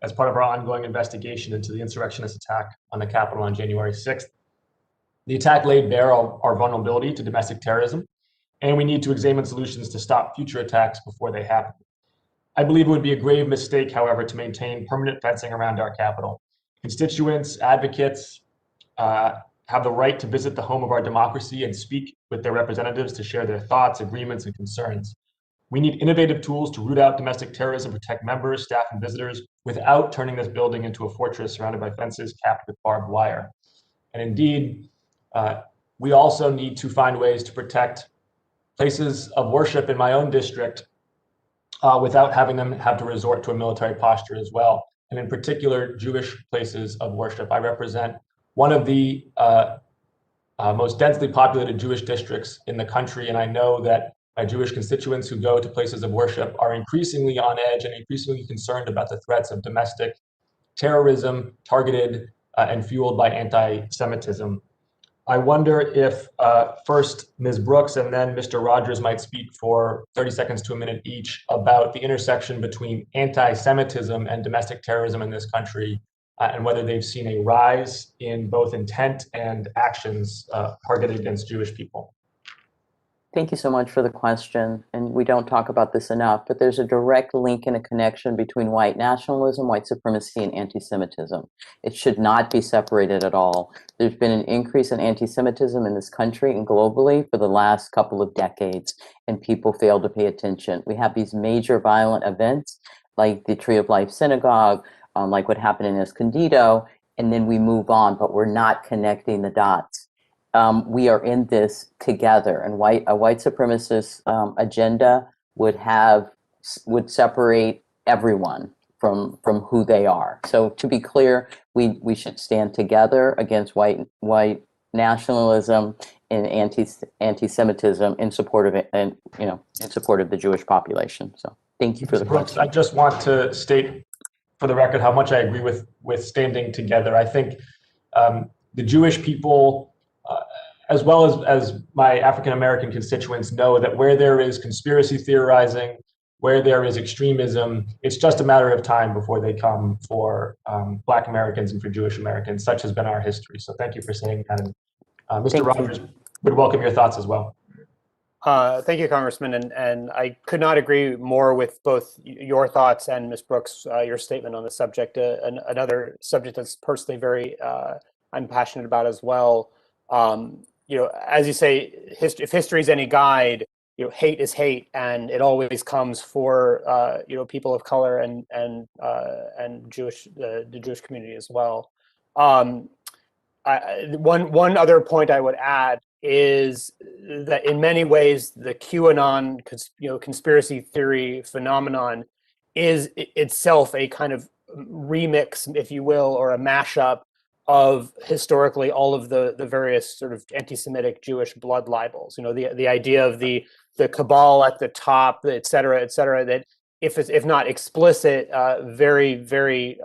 as part of our ongoing investigation into the insurrectionist attack on the Capitol on January 6th. The attack laid bare our vulnerability to domestic terrorism, and we need to examine solutions to stop future attacks before they happen. I believe it would be a grave mistake, however, to maintain permanent fencing around our Capitol. Constituents, advocates have the right to visit the home of our democracy and speak with their representatives to share their thoughts, agreements, and concerns. We need innovative tools to root out domestic terrorism, protect members, staff, and visitors without turning this building into a fortress surrounded by fences capped with barbed wire. And indeed, we also need to find ways to protect places of worship in my own district without having them have to resort to a military posture as well. And in particular, Jewish places of worship. I represent one of the most densely populated Jewish districts in the country, and I know that my Jewish constituents who go to places of worship are increasingly on edge and increasingly concerned about the threats of domestic terrorism targeted and fueled by anti-Semitism. I wonder if first Ms. Brooks and then Mr. Rogers might speak for 30 seconds to a minute each about the intersection between anti-Semitism and domestic terrorism in this country, and whether they've seen a rise in both intent and actions targeted against Jewish people. Thank you so much for the question. And we don't talk about this enough, but there's a direct link and a connection between white nationalism, white supremacy, and anti-Semitism. It should not be separated at all. There's been an increase in anti-Semitism in this country and globally for the last couple of decades, and people fail to pay attention. We have these major violent events like the Tree of Life Synagogue, like what happened in Escondido, and then we move on, but we're not connecting the dots. We are in this together, and a white supremacist agenda would separate everyone from who they are. So to be clear, we should stand together against white nationalism and anti-Semitism in support of it, and in support of the Jewish population. So thank you for the question. I just want to state for the record how much I agree with standing together. I think the Jewish people, as well as my African-American constituents, know that where there is conspiracy theorizing, where there is extremism, it's just a matter of time before they come for Black Americans and for Jewish Americans. Such has been our history. So thank you for saying that. And Mr. Rogers would welcome your thoughts as well. Thank you, Congressman. And I could not agree more with both your thoughts and Ms. Brooks, your statement on the subject. Another subject that's personally very, I'm passionate about as well. As you say, if history is any guide, hate is hate, and it always comes for people of color and the Jewish community as well. One other point I would add is that in many ways the QAnon conspiracy theory phenomenon is itself a kind of remix, if you will, or a mashup of historically all of the various sort of anti-Semitic Jewish blood libels. The idea of the cabal at the top, et cetera, that if not explicit, very, very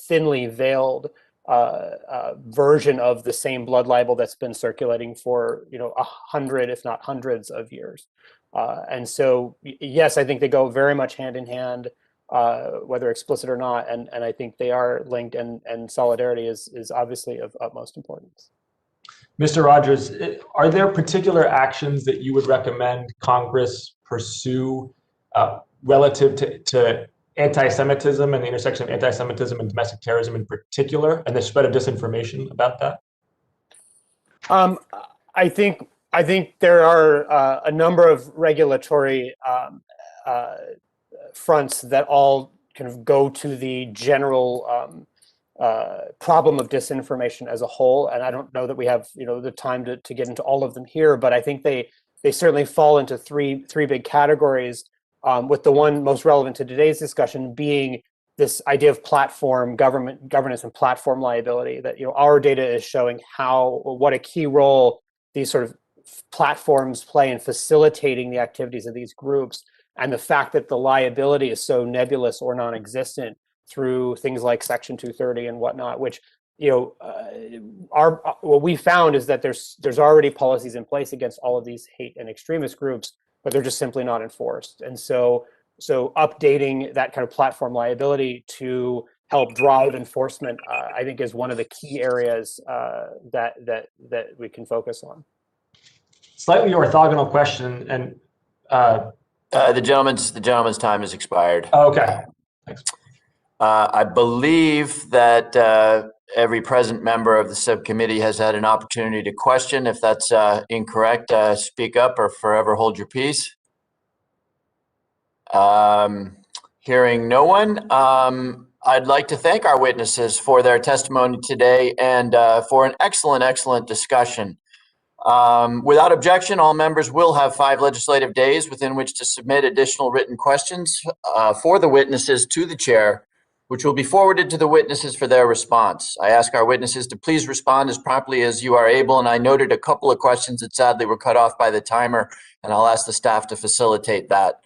thinly veiled version of the same blood libel that's been circulating for 100, if not hundreds of years. And so, yes, I think they go very much hand in hand, whether explicit or not, and I think they are linked, and solidarity is obviously of utmost importance. Mr. Rogers, are there particular actions that you would recommend Congress pursue relative to anti-Semitism and the intersection of anti-Semitism and domestic terrorism in particular, and the spread of disinformation about that? I think there are a number of regulatory fronts that all kind of go to the general problem of disinformation as a whole. And I don't know that we have, the time to get into all of them here, but I think they certainly fall into three big categories, with the one most relevant to today's discussion being this idea of platform governance and platform liability, that our data is showing what a key role these sort of platforms play in facilitating the activities of these groups, and the fact that the liability is so nebulous or non-existent through things like Section 230 and whatnot, which what we found is that there's already policies in place against all of these hate and extremist groups, but they're just simply not enforced. And so updating that kind of platform liability to help drive enforcement, I think, is one of the key areas that we can focus on. Slightly orthogonal question, and the gentleman's time has expired. Okay, thanks. I believe that every present member of the subcommittee has had an opportunity to question. If that's incorrect, speak up or forever hold your peace. Hearing no one, I'd like to thank our witnesses for their testimony today and for an excellent discussion. Without objection, all members will have 5 legislative days within which to submit additional written questions for the witnesses to the chair, which will be forwarded to the witnesses for their response. I ask our witnesses to please respond as promptly as you are able, and I noted a couple of questions that sadly were cut off by the timer, and I'll ask the staff to facilitate that.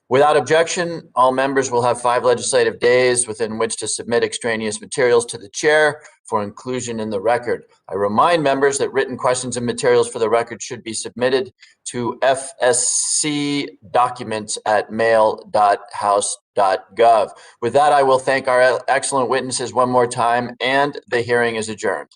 Without objection, all members will have 5 legislative days within which to submit extraneous materials to the chair for inclusion in the record. I remind members that written questions and materials for the record should be submitted to fscdocuments@mail.house.gov. With that, I will thank our excellent witnesses one more time, and the hearing is adjourned.